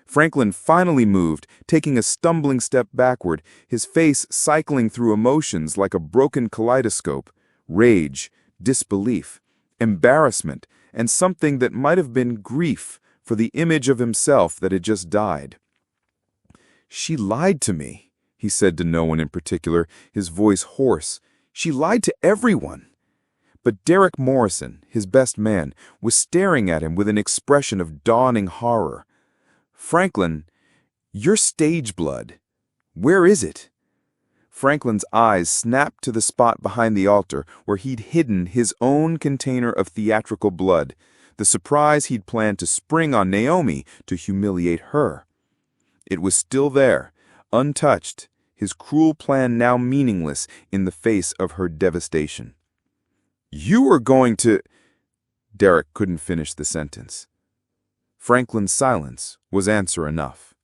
Franklin finally moved, taking a stumbling step backward, his face cycling through emotions like a broken kaleidoscope: rage, disbelief, embarrassment, and something that might have been grief for the image of himself that had just died. "She lied to me," he said to no one in particular, his voice hoarse. "She lied to everyone." But Derek Morrison, his best man, was staring at him with an expression of dawning horror. "Franklin, you're stage blood. Where is it?" Franklin's eyes snapped to the spot behind the altar where he'd hidden his own container of theatrical blood, the surprise he'd planned to spring on Naomi to humiliate her. It was still there, untouched, his cruel plan now meaningless in the face of her devastation. "You are going to—" Derek couldn't finish the sentence. Franklin's silence was answer enough.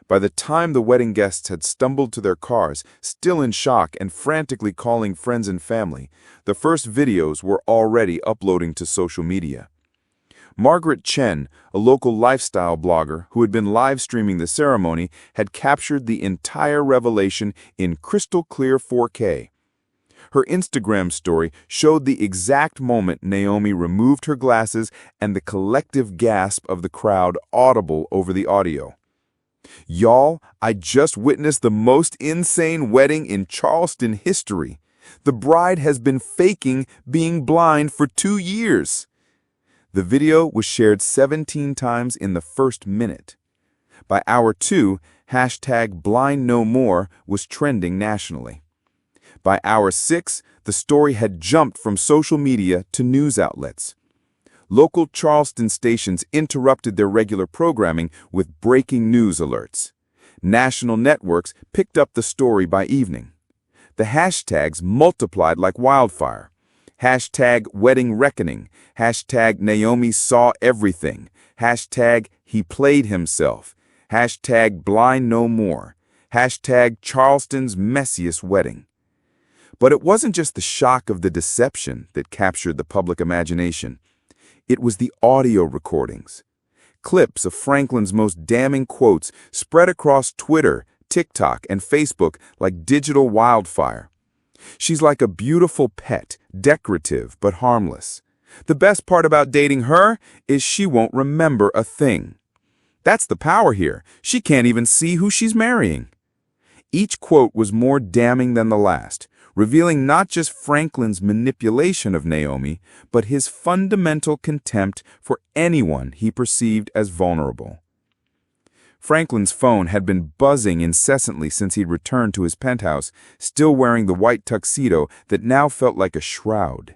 By the time the wedding guests had stumbled to their cars, still in shock and frantically calling friends and family, the first videos were already uploading to social media. Margaret Chen, a local lifestyle blogger who had been live streaming the ceremony, had captured the entire revelation in crystal-clear 4K. Her Instagram story showed the exact moment Naomi removed her glasses and the collective gasp of the crowd audible over the audio. "Y'all, I just witnessed the most insane wedding in Charleston history. The bride has been faking being blind for 2 years." The video was shared 17 times in the first minute. By hour 2, #BlindNoMore was trending nationally. By hour 6, the story had jumped from social media to news outlets. Local Charleston stations interrupted their regular programming with breaking news alerts. National networks picked up the story by evening. The hashtags multiplied like wildfire. #WeddingReckoning, #Naomi saw everything, #he played himself, #BlindNoMore, #Charleston's messiest wedding. But it wasn't just the shock of the deception that captured the public imagination. It was the audio recordings. Clips of Franklin's most damning quotes spread across Twitter, TikTok, and Facebook like digital wildfire. "She's like a beautiful pet, decorative but harmless. The best part about dating her is she won't remember a thing. That's the power here. She can't even see who she's marrying." Each quote was more damning than the last, revealing not just Franklin's manipulation of Naomi, but his fundamental contempt for anyone he perceived as vulnerable. Franklin's phone had been buzzing incessantly since he'd returned to his penthouse, still wearing the white tuxedo that now felt like a shroud.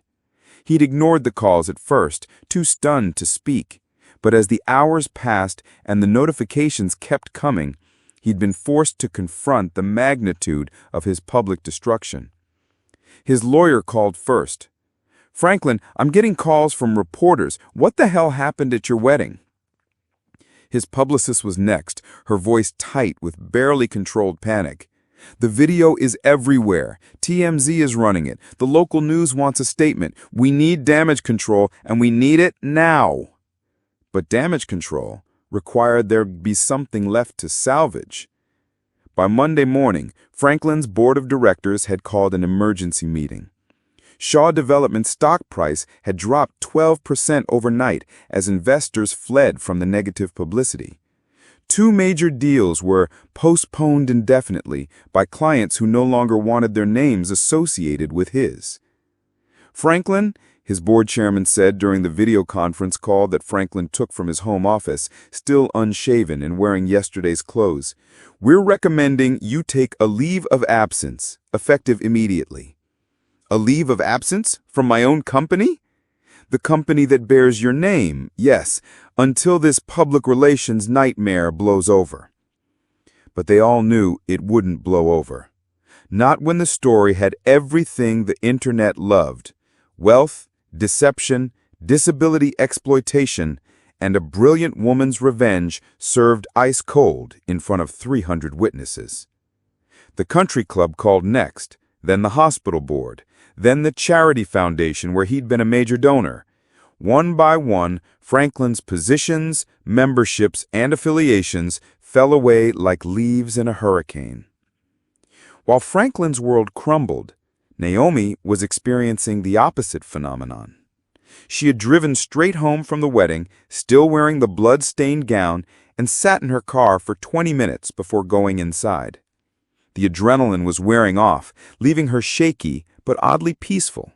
He'd ignored the calls at first, too stunned to speak, but as the hours passed and the notifications kept coming, he'd been forced to confront the magnitude of his public destruction. His lawyer called first. "Franklin, I'm getting calls from reporters. What the hell happened at your wedding?" His publicist was next, her voice tight with barely controlled panic. "The video is everywhere. TMZ is running it. The local news wants a statement. We need damage control, and we need it now." But damage control required there be something left to salvage. By Monday morning, Franklin's board of directors had called an emergency meeting. Shaw Development's stock price had dropped 12% overnight as investors fled from the negative publicity. 2 major deals were postponed indefinitely by clients who no longer wanted their names associated with his. "Franklin," his board chairman said during the video conference call that Franklin took from his home office, still unshaven and wearing yesterday's clothes, "we're recommending you take a leave of absence, effective immediately." "A leave of absence? From my own company?" "The company that bears your name, yes, until this public relations nightmare blows over." But they all knew it wouldn't blow over. Not when the story had everything the internet loved: wealth, deception, disability exploitation, and a brilliant woman's revenge served ice cold in front of 300 witnesses. The country club called next, then the hospital board, then the charity foundation where he'd been a major donor. One by one, Franklin's positions, memberships, and affiliations fell away like leaves in a hurricane. While Franklin's world crumbled, Naomi was experiencing the opposite phenomenon. She had driven straight home from the wedding, still wearing the blood-stained gown, and sat in her car for 20 minutes before going inside. The adrenaline was wearing off, leaving her shaky but oddly peaceful.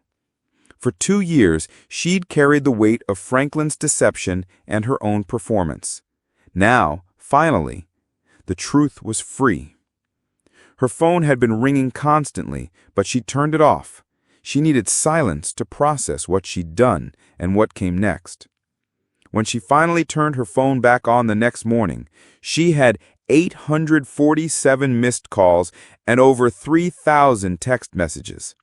For 2 years, she'd carried the weight of Franklin's deception and her own performance. Now, finally, the truth was free. Her phone had been ringing constantly, but she turned it off. She needed silence to process what she'd done and what came next. When she finally turned her phone back on the next morning, she had 847 missed calls, and over 3,000 text messages.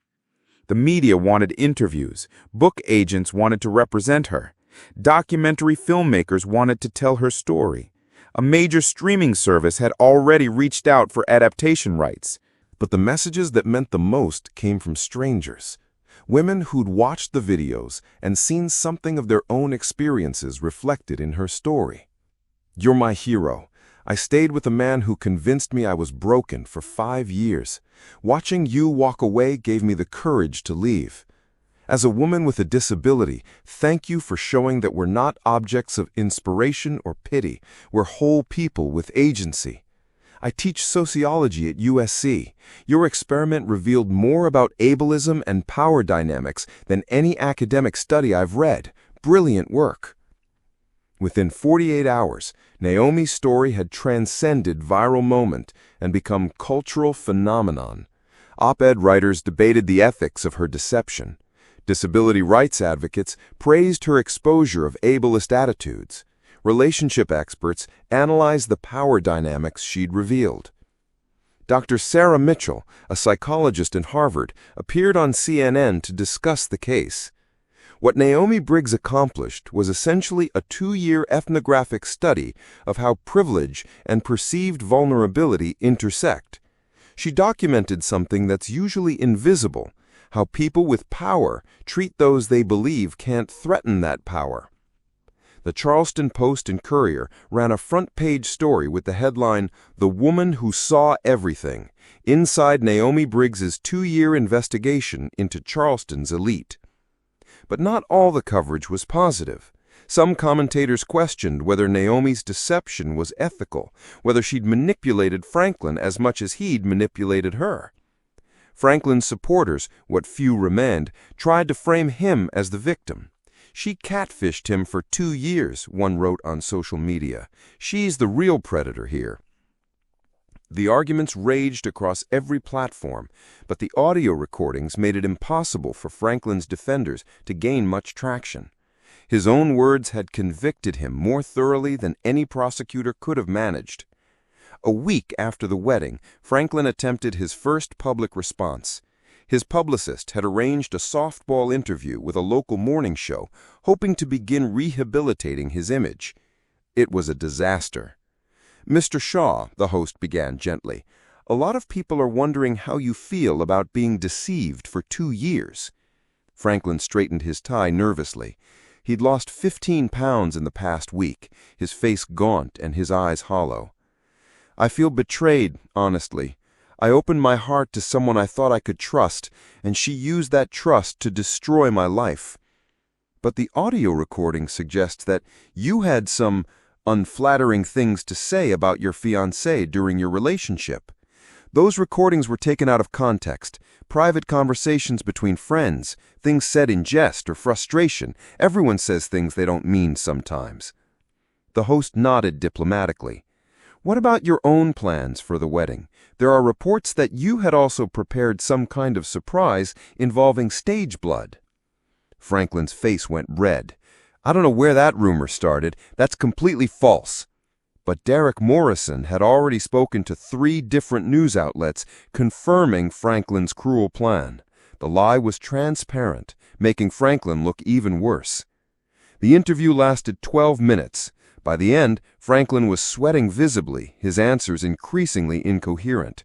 The media wanted interviews, book agents wanted to represent her, documentary filmmakers wanted to tell her story. A major streaming service had already reached out for adaptation rights. But the messages that meant the most came from strangers. Women who'd watched the videos and seen something of their own experiences reflected in her story. "You're my hero. I stayed with a man who convinced me I was broken for 5 years. Watching you walk away gave me the courage to leave. As a woman with a disability, thank you for showing that we're not objects of inspiration or pity. We're whole people with agency. I teach sociology at USC. Your experiment revealed more about ableism and power dynamics than any academic study I've read. Brilliant work." Within 48 hours, Naomi's story had transcended viral moment and become cultural phenomenon. Op-ed writers debated the ethics of her deception. Disability rights advocates praised her exposure of ableist attitudes. Relationship experts analyzed the power dynamics she'd revealed. Dr. Sarah Mitchell, a psychologist in Harvard, appeared on CNN to discuss the case. What Naomi Briggs accomplished was essentially a 2-year ethnographic study of how privilege and perceived vulnerability intersect. She documented something that's usually invisible, how people with power treat those they believe can't threaten that power. The Charleston Post and Courier ran a front-page story with the headline, "The Woman Who Saw Everything," inside Naomi Briggs's 2-year investigation into Charleston's elite. But not all the coverage was positive. Some commentators questioned whether Naomi's deception was ethical, whether she'd manipulated Franklin as much as he'd manipulated her. Franklin's supporters, what few remained, tried to frame him as the victim. "She catfished him for 2 years," one wrote on social media. "She's the real predator here." The arguments raged across every platform, but the audio recordings made it impossible for Franklin's defenders to gain much traction. His own words had convicted him more thoroughly than any prosecutor could have managed. A week after the wedding, Franklin attempted his first public response. His publicist had arranged a softball interview with a local morning show, hoping to begin rehabilitating his image. It was a disaster. "Mr. Shaw," the host began gently, "a lot of people are wondering how you feel about being deceived for 2 years. Franklin straightened his tie nervously. He'd lost 15 pounds in the past week, his face gaunt and his eyes hollow. "I feel betrayed, honestly. I opened my heart to someone I thought I could trust, and she used that trust to destroy my life. But the audio recording suggests that you had some unflattering things to say about your fiancé during your relationship. Those recordings were taken out of context, private conversations between friends, things said in jest or frustration. Everyone says things they don't mean sometimes." The host nodded diplomatically. "What about your own plans for the wedding? There are reports that you had also prepared some kind of surprise involving stage blood." Franklin's face went red. "I don't know where that rumor started. That's completely false." But Derek Morrison had already spoken to 3 different news outlets confirming Franklin's cruel plan. The lie was transparent, making Franklin look even worse. The interview lasted 12 minutes. By the end, Franklin was sweating visibly, his answers increasingly incoherent.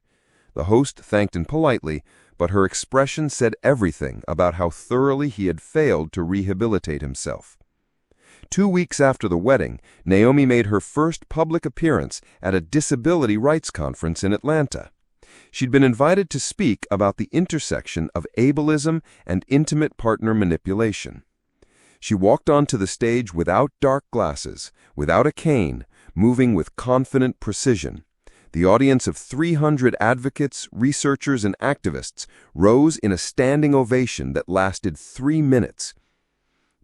The host thanked him politely, but her expression said everything about how thoroughly he had failed to rehabilitate himself. 2 weeks after the wedding, Naomi made her first public appearance at a disability rights conference in Atlanta. She'd been invited to speak about the intersection of ableism and intimate partner manipulation. She walked onto the stage without dark glasses, without a cane, moving with confident precision. The audience of 300 advocates, researchers, and activists rose in a standing ovation that lasted 3 minutes.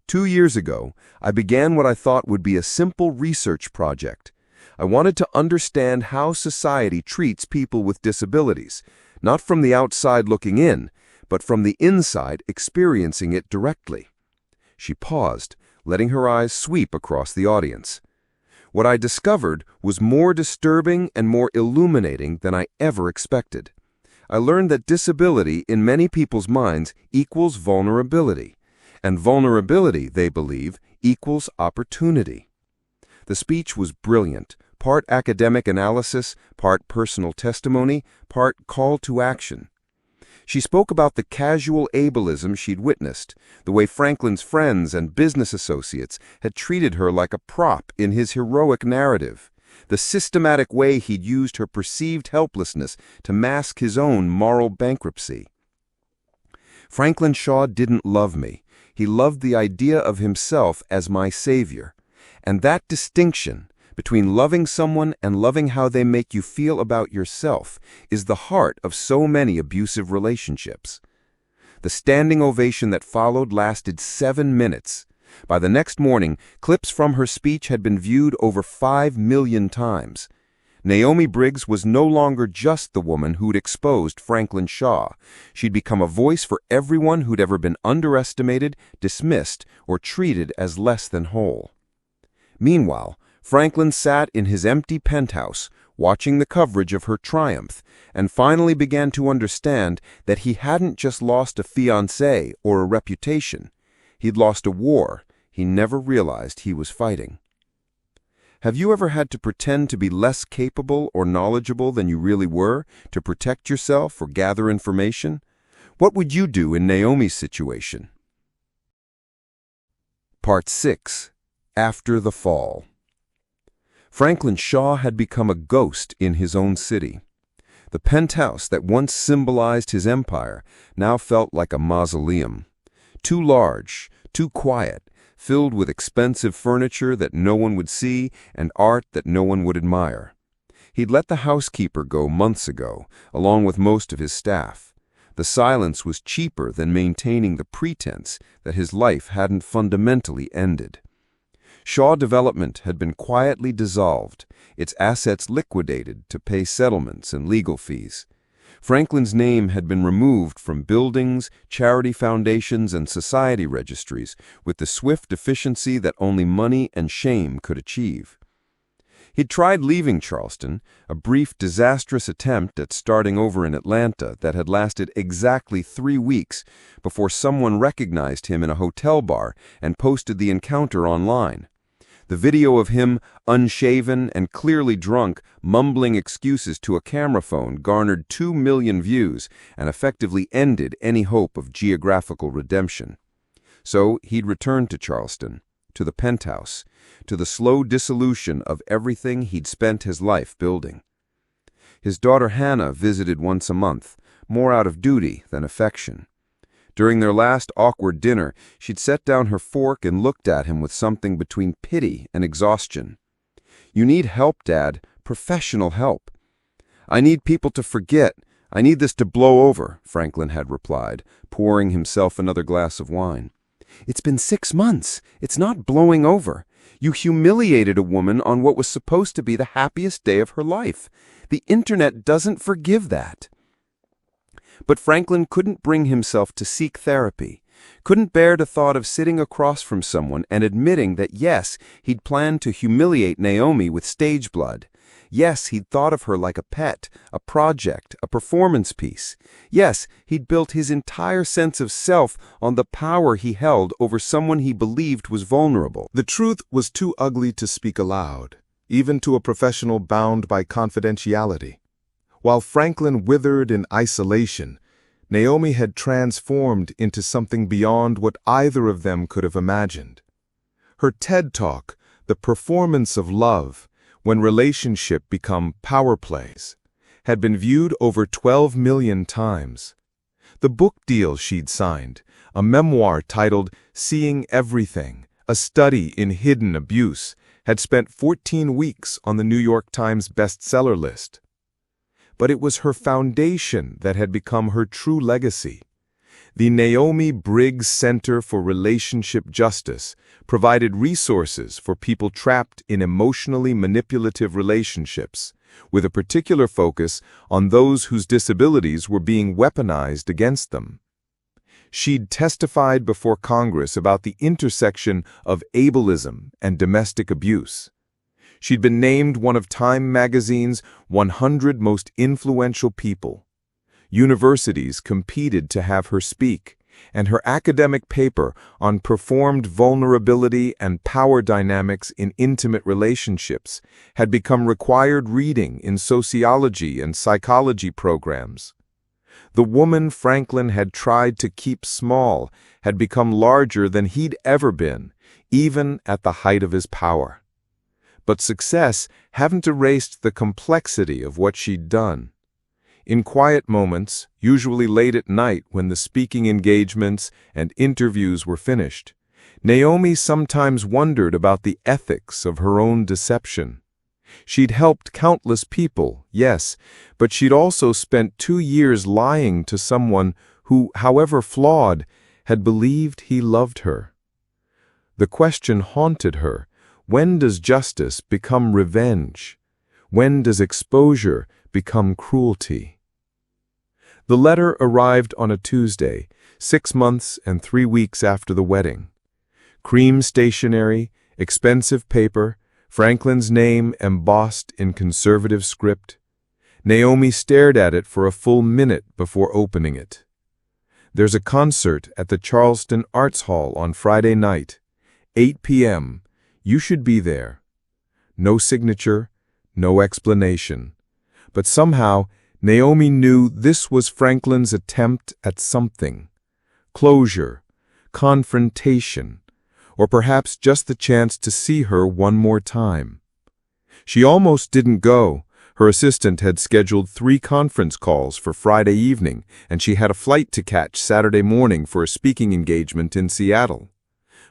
2 years ago, I began what I thought would be a simple research project. I wanted to understand how society treats people with disabilities, not from the outside looking in, but from the inside experiencing it directly. She paused, letting her eyes sweep across the audience. What I discovered was more disturbing and more illuminating than I ever expected. I learned that disability in many people's minds equals vulnerability, and vulnerability, they believe, equals opportunity. The speech was brilliant, part academic analysis, part personal testimony, part call to action. She spoke about the casual ableism she'd witnessed, the way Franklin's friends and business associates had treated her like a prop in his heroic narrative, the systematic way he'd used her perceived helplessness to mask his own moral bankruptcy. Franklin Shaw didn't love me. He loved the idea of himself as my savior. And that distinction between loving someone and loving how they make you feel about yourself is the heart of so many abusive relationships. The standing ovation that followed lasted 7 minutes. By the next morning, clips from her speech had been viewed over 5 million times. Naomi Briggs was no longer just the woman who'd exposed Franklin Shaw. She'd become a voice for everyone who'd ever been underestimated, dismissed, or treated as less than whole. Meanwhile, Franklin sat in his empty penthouse, watching the coverage of her triumph, and finally began to understand that he hadn't just lost a fiancé or a reputation. He'd lost a war he never realized he was fighting. Have you ever had to pretend to be less capable or knowledgeable than you really were to protect yourself or gather information? What would you do in Naomi's situation? Part 6. After the Fall. Franklin Shaw had become a ghost in his own city. The penthouse that once symbolized his empire now felt like a mausoleum. Too large, too quiet, filled with expensive furniture that no one would see and art that no one would admire. He'd let the housekeeper go months ago, along with most of his staff. The silence was cheaper than maintaining the pretense that his life hadn't fundamentally ended. Shaw Development had been quietly dissolved, its assets liquidated to pay settlements and legal fees. Franklin's name had been removed from buildings, charity foundations, and society registries with the swift efficiency that only money and shame could achieve. He'd tried leaving Charleston, a brief, disastrous attempt at starting over in Atlanta that had lasted exactly 3 weeks before someone recognized him in a hotel bar and posted the encounter online. The video of him, unshaven and clearly drunk, mumbling excuses to a camera phone garnered 2 million views and effectively ended any hope of geographical redemption. So he'd returned to Charleston, to the penthouse, to the slow dissolution of everything he'd spent his life building. His daughter Hannah visited once a month, more out of duty than affection. During their last awkward dinner, she'd set down her fork and looked at him with something between pity and exhaustion. "You need help, Dad, professional help." "I need people to forget. I need this to blow over," Franklin had replied, pouring himself another glass of wine. "It's been 6 months. It's not blowing over. You humiliated a woman on what was supposed to be the happiest day of her life. The internet doesn't forgive that." But Franklin couldn't bring himself to seek therapy, couldn't bear the thought of sitting across from someone and admitting that yes, he'd planned to humiliate Naomi with stage blood. Yes, he'd thought of her like a pet, a project, a performance piece. Yes, he'd built his entire sense of self on the power he held over someone he believed was vulnerable. The truth was too ugly to speak aloud, even to a professional bound by confidentiality. While Franklin withered in isolation, Naomi had transformed into something beyond what either of them could have imagined. Her TED Talk, The Performance of Love, When Relationship Become Power Plays, had been viewed over 12 million times. The book deal she'd signed, a memoir titled Seeing Everything, A Study in Hidden Abuse, had spent 14 weeks on the New York Times bestseller list. But it was her foundation that had become her true legacy. The Naomi Briggs Center for Relationship Justice provided resources for people trapped in emotionally manipulative relationships, with a particular focus on those whose disabilities were being weaponized against them. She'd testified before Congress about the intersection of ableism and domestic abuse. She'd been named one of Time magazine's 100 most influential people. Universities competed to have her speak, and her academic paper on performed vulnerability and power dynamics in intimate relationships had become required reading in sociology and psychology programs. The woman Franklin had tried to keep small had become larger than he'd ever been, even at the height of his power. But success hadn't erased the complexity of what she'd done. In quiet moments, usually late at night when the speaking engagements and interviews were finished, Naomi sometimes wondered about the ethics of her own deception. She'd helped countless people, yes, but she'd also spent 2 years lying to someone who, however flawed, had believed he loved her. The question haunted her: when does justice become revenge? When does exposure become cruelty? The letter arrived on a Tuesday, 6 months and 3 weeks after the wedding. Cream stationery, expensive paper, Franklin's name embossed in conservative script. Naomi stared at it for a full minute before opening it. "There's a concert at the Charleston Arts Hall on Friday night, 8 p.m. You should be there." No signature, no explanation. But somehow, Naomi knew this was Franklin's attempt at something. Closure, confrontation, or perhaps just the chance to see her one more time. She almost didn't go. Her assistant had scheduled 3 conference calls for Friday evening, and she had a flight to catch Saturday morning for a speaking engagement in Seattle.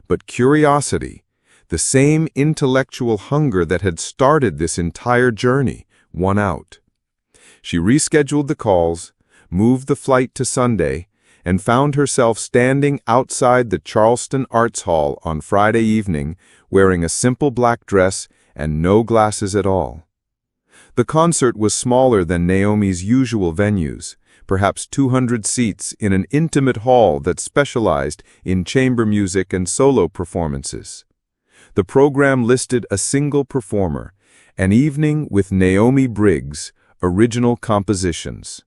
But curiosity, the same intellectual hunger that had started this entire journey, won out. She rescheduled the calls, moved the flight to Sunday, and found herself standing outside the Charleston Arts Hall on Friday evening, wearing a simple black dress and no glasses at all. The concert was smaller than Naomi's usual venues, perhaps 200 seats in an intimate hall that specialized in chamber music and solo performances. The program listed a single performer, An Evening with Naomi Briggs, Original Compositions.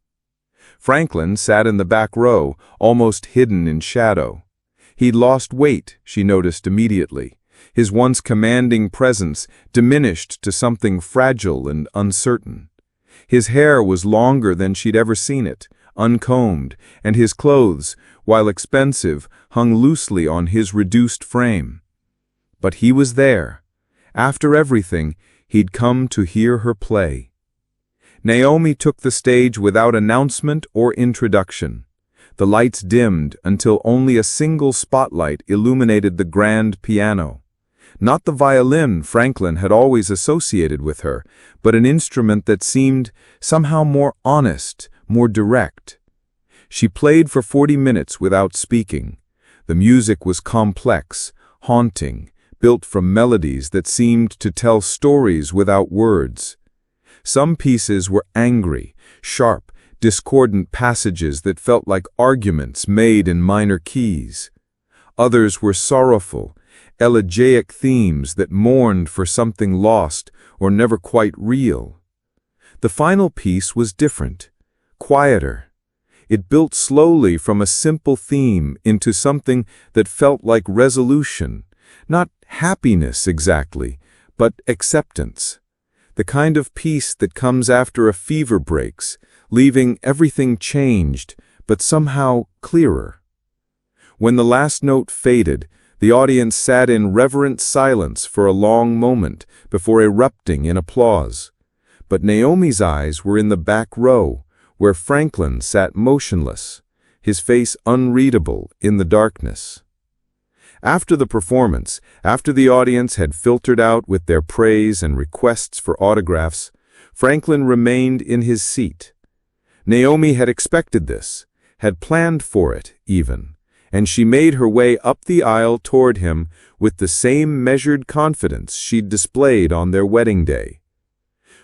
Franklin sat in the back row, almost hidden in shadow. He'd lost weight, she noticed immediately. His once commanding presence diminished to something fragile and uncertain. His hair was longer than she'd ever seen it, uncombed, and his clothes, while expensive, hung loosely on his reduced frame. But he was there. After everything, he'd come to hear her play. Naomi took the stage without announcement or introduction. The lights dimmed until only a single spotlight illuminated the grand piano. Not the violin Franklin had always associated with her, but an instrument that seemed somehow more honest, more direct. She played for 40 minutes without speaking. The music was complex, haunting, built from melodies that seemed to tell stories without words. Some pieces were angry, sharp, discordant passages that felt like arguments made in minor keys. Others were sorrowful, elegiac themes that mourned for something lost or never quite real. The final piece was different, quieter. It built slowly from a simple theme into something that felt like resolution, not happiness exactly, but acceptance. The kind of peace that comes after a fever breaks, leaving everything changed, but somehow clearer. When the last note faded, the audience sat in reverent silence for a long moment before erupting in applause. But Naomi's eyes were in the back row, where Franklin sat motionless, his face unreadable in the darkness. After the performance, after the audience had filtered out with their praise and requests for autographs, Franklin remained in his seat. Naomi had expected this, had planned for it even, and she made her way up the aisle toward him with the same measured confidence she'd displayed on their wedding day.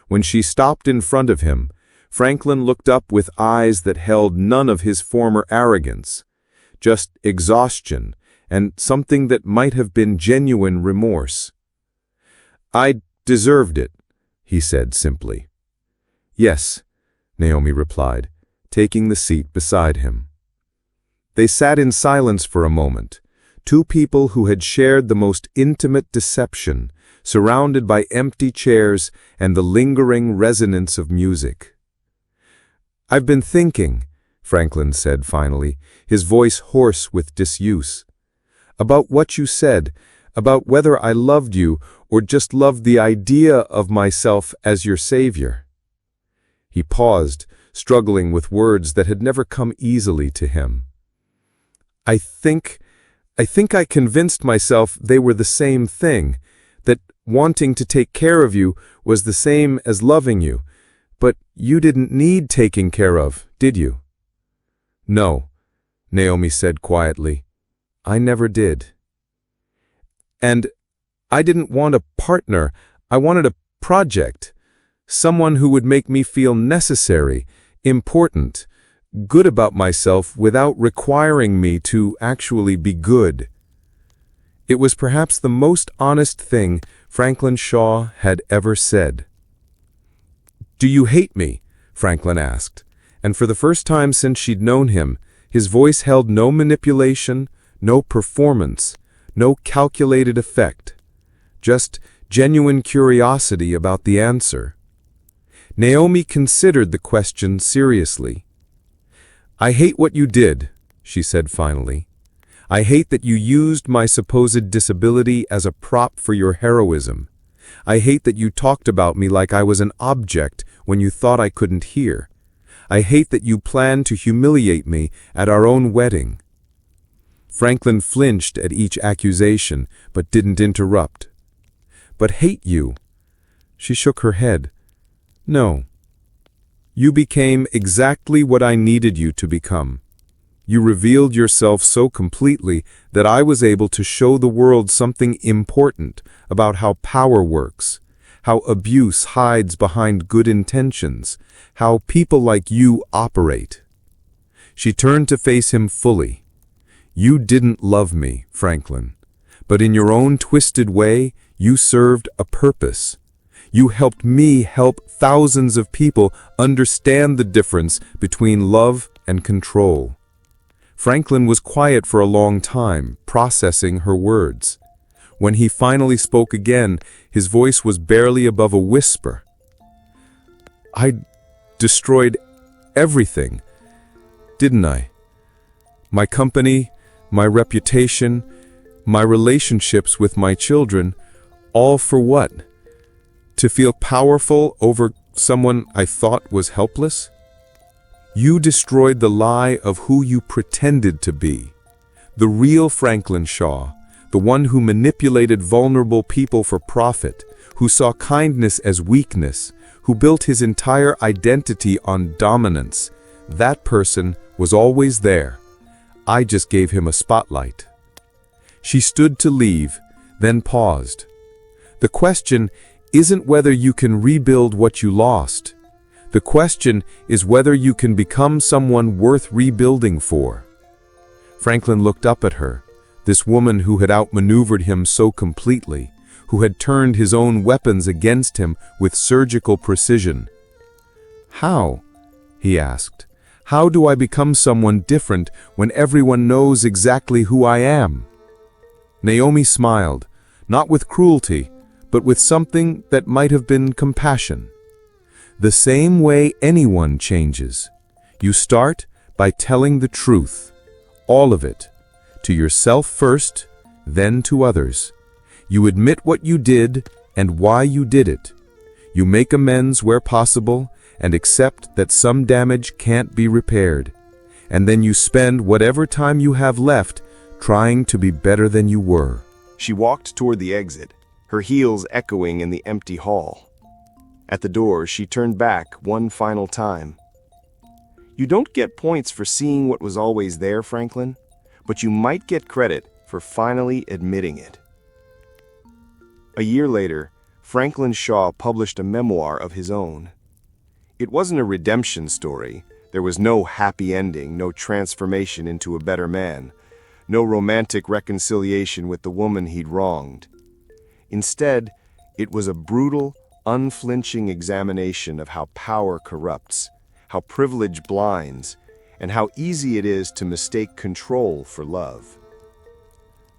When she stopped in front of him, Franklin looked up with eyes that held none of his former arrogance, just exhaustion and something that might have been genuine remorse. "I'd "Deserved it," he said simply. "Yes," Naomi replied, taking the seat beside him. They sat in silence for a moment, two people who had shared the most intimate deception, surrounded by empty chairs and the lingering resonance of music. "I've been thinking," Franklin said finally, his voice hoarse with disuse, "about what you said, about whether I loved you or just loved the idea of myself as your savior." He paused, struggling with words that had never come easily to him. I think I convinced myself they were the same thing, that wanting to take care of you was the same as loving you. But you didn't need taking care of, did you?" "No," Naomi said quietly. "I never did." "And I didn't want a partner. I wanted a project. Someone who would make me feel necessary, important, good about myself without requiring me to actually be good." It was perhaps the most honest thing Franklin Shaw had ever said. "Do you hate me?" Franklin asked, and for the first time since she'd known him, his voice held no manipulation, no performance, no calculated effect, just genuine curiosity about the answer. Naomi considered the question seriously. "I hate what you did," she said finally. "I hate that you used my supposed disability as a prop for your heroism. I hate that you talked about me like I was an object when you thought I couldn't hear. I hate that you planned to humiliate me at our own wedding." Franklin flinched at each accusation, but didn't interrupt. "But hate you?" She shook her head. "No. You became exactly what I needed you to become. You revealed yourself so completely that I was able to show the world something important about how power works, how abuse hides behind good intentions, how people like you operate." She turned to face him fully. "You didn't love me, Franklin, but in your own twisted way, you served a purpose. You helped me help thousands of people understand the difference between love and control." Franklin was quiet for a long time, processing her words. When he finally spoke again, his voice was barely above a whisper. "I destroyed everything, didn't I? My company, my reputation, my relationships with my children, all for what? To feel powerful over someone I thought was helpless? You destroyed the lie of who you pretended to be. The real Franklin Shaw, the one who manipulated vulnerable people for profit, who saw kindness as weakness, who built his entire identity on dominance. That person was always there. I just gave him a spotlight." She stood to leave, then paused. "The question isn't whether you can rebuild what you lost. The question is whether you can become someone worth rebuilding for." Franklin looked up at her, this woman who had outmaneuvered him so completely, who had turned his own weapons against him with surgical precision. "How?" he asked. "How do I become someone different when everyone knows exactly who I am?" Naomi smiled, not with cruelty, but with something that might have been compassion. "The same way anyone changes. You start by telling the truth, all of it, to yourself first, then to others. You admit what you did and why you did it. You make amends where possible and accept that some damage can't be repaired. And then you spend whatever time you have left trying to be better than you were." She walked toward the exit, her heels echoing in the empty hall. At the door, she turned back one final time. "You don't get points for seeing what was always there, Franklin, but you might get credit for finally admitting it." A year later, Franklin Shaw published a memoir of his own. It wasn't a redemption story. There was no happy ending, no transformation into a better man, no romantic reconciliation with the woman he'd wronged. Instead, It was a brutal, unflinching examination of how power corrupts, how privilege blinds, and how easy it is to mistake control for love.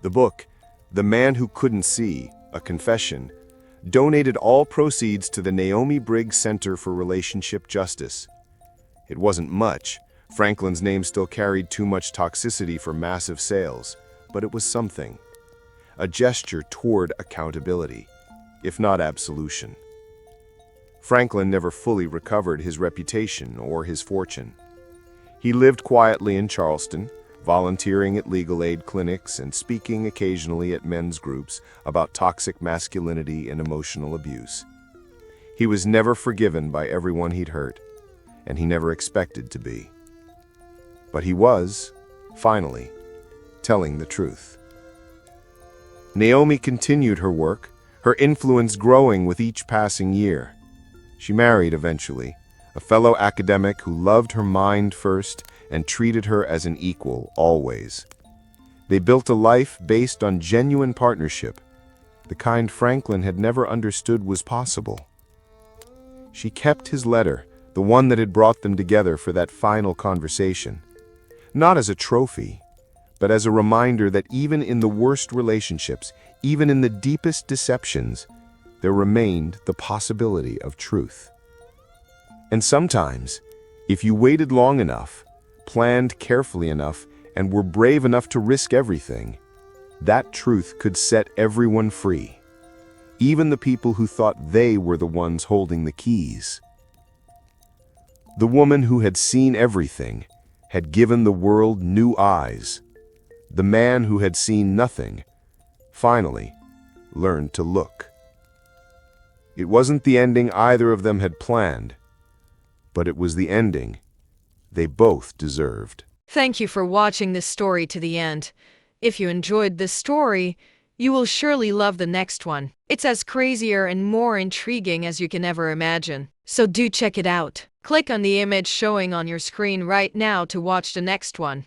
The book, The Man Who Couldn't See, A Confession, donated all proceeds to the Naomi Briggs Center for Relationship Justice. It wasn't much. Franklin's name still carried too much toxicity for massive sales, but it was something. A gesture toward accountability, if not absolution. Franklin never fully recovered his reputation or his fortune. He lived quietly in Charleston, volunteering at legal aid clinics and speaking occasionally at men's groups about toxic masculinity and emotional abuse. He was never forgiven by everyone he'd hurt, and he never expected to be. But he was, finally, telling the truth. Naomi continued her work, her influence growing with each passing year. She married eventually, a fellow academic who loved her mind first and treated her as an equal always. They built a life based on genuine partnership, the kind Franklin had never understood was possible. She kept his letter, the one that had brought them together for that final conversation, not as a trophy, but as a reminder that even in the worst relationships, even in the deepest deceptions, there remained the possibility of truth. And sometimes, if you waited long enough, planned carefully enough, and were brave enough to risk everything, that truth could set everyone free, even the people who thought they were the ones holding the keys. The woman who had seen everything had given the world new eyes. The man who had seen nothing, finally, learned to look. It wasn't the ending either of them had planned, but it was the ending they both deserved. Thank you for watching this story to the end. If you enjoyed this story, you will surely love the next one. It's as crazier and more intriguing as you can ever imagine. So do check it out. Click on the image showing on your screen right now to watch the next one.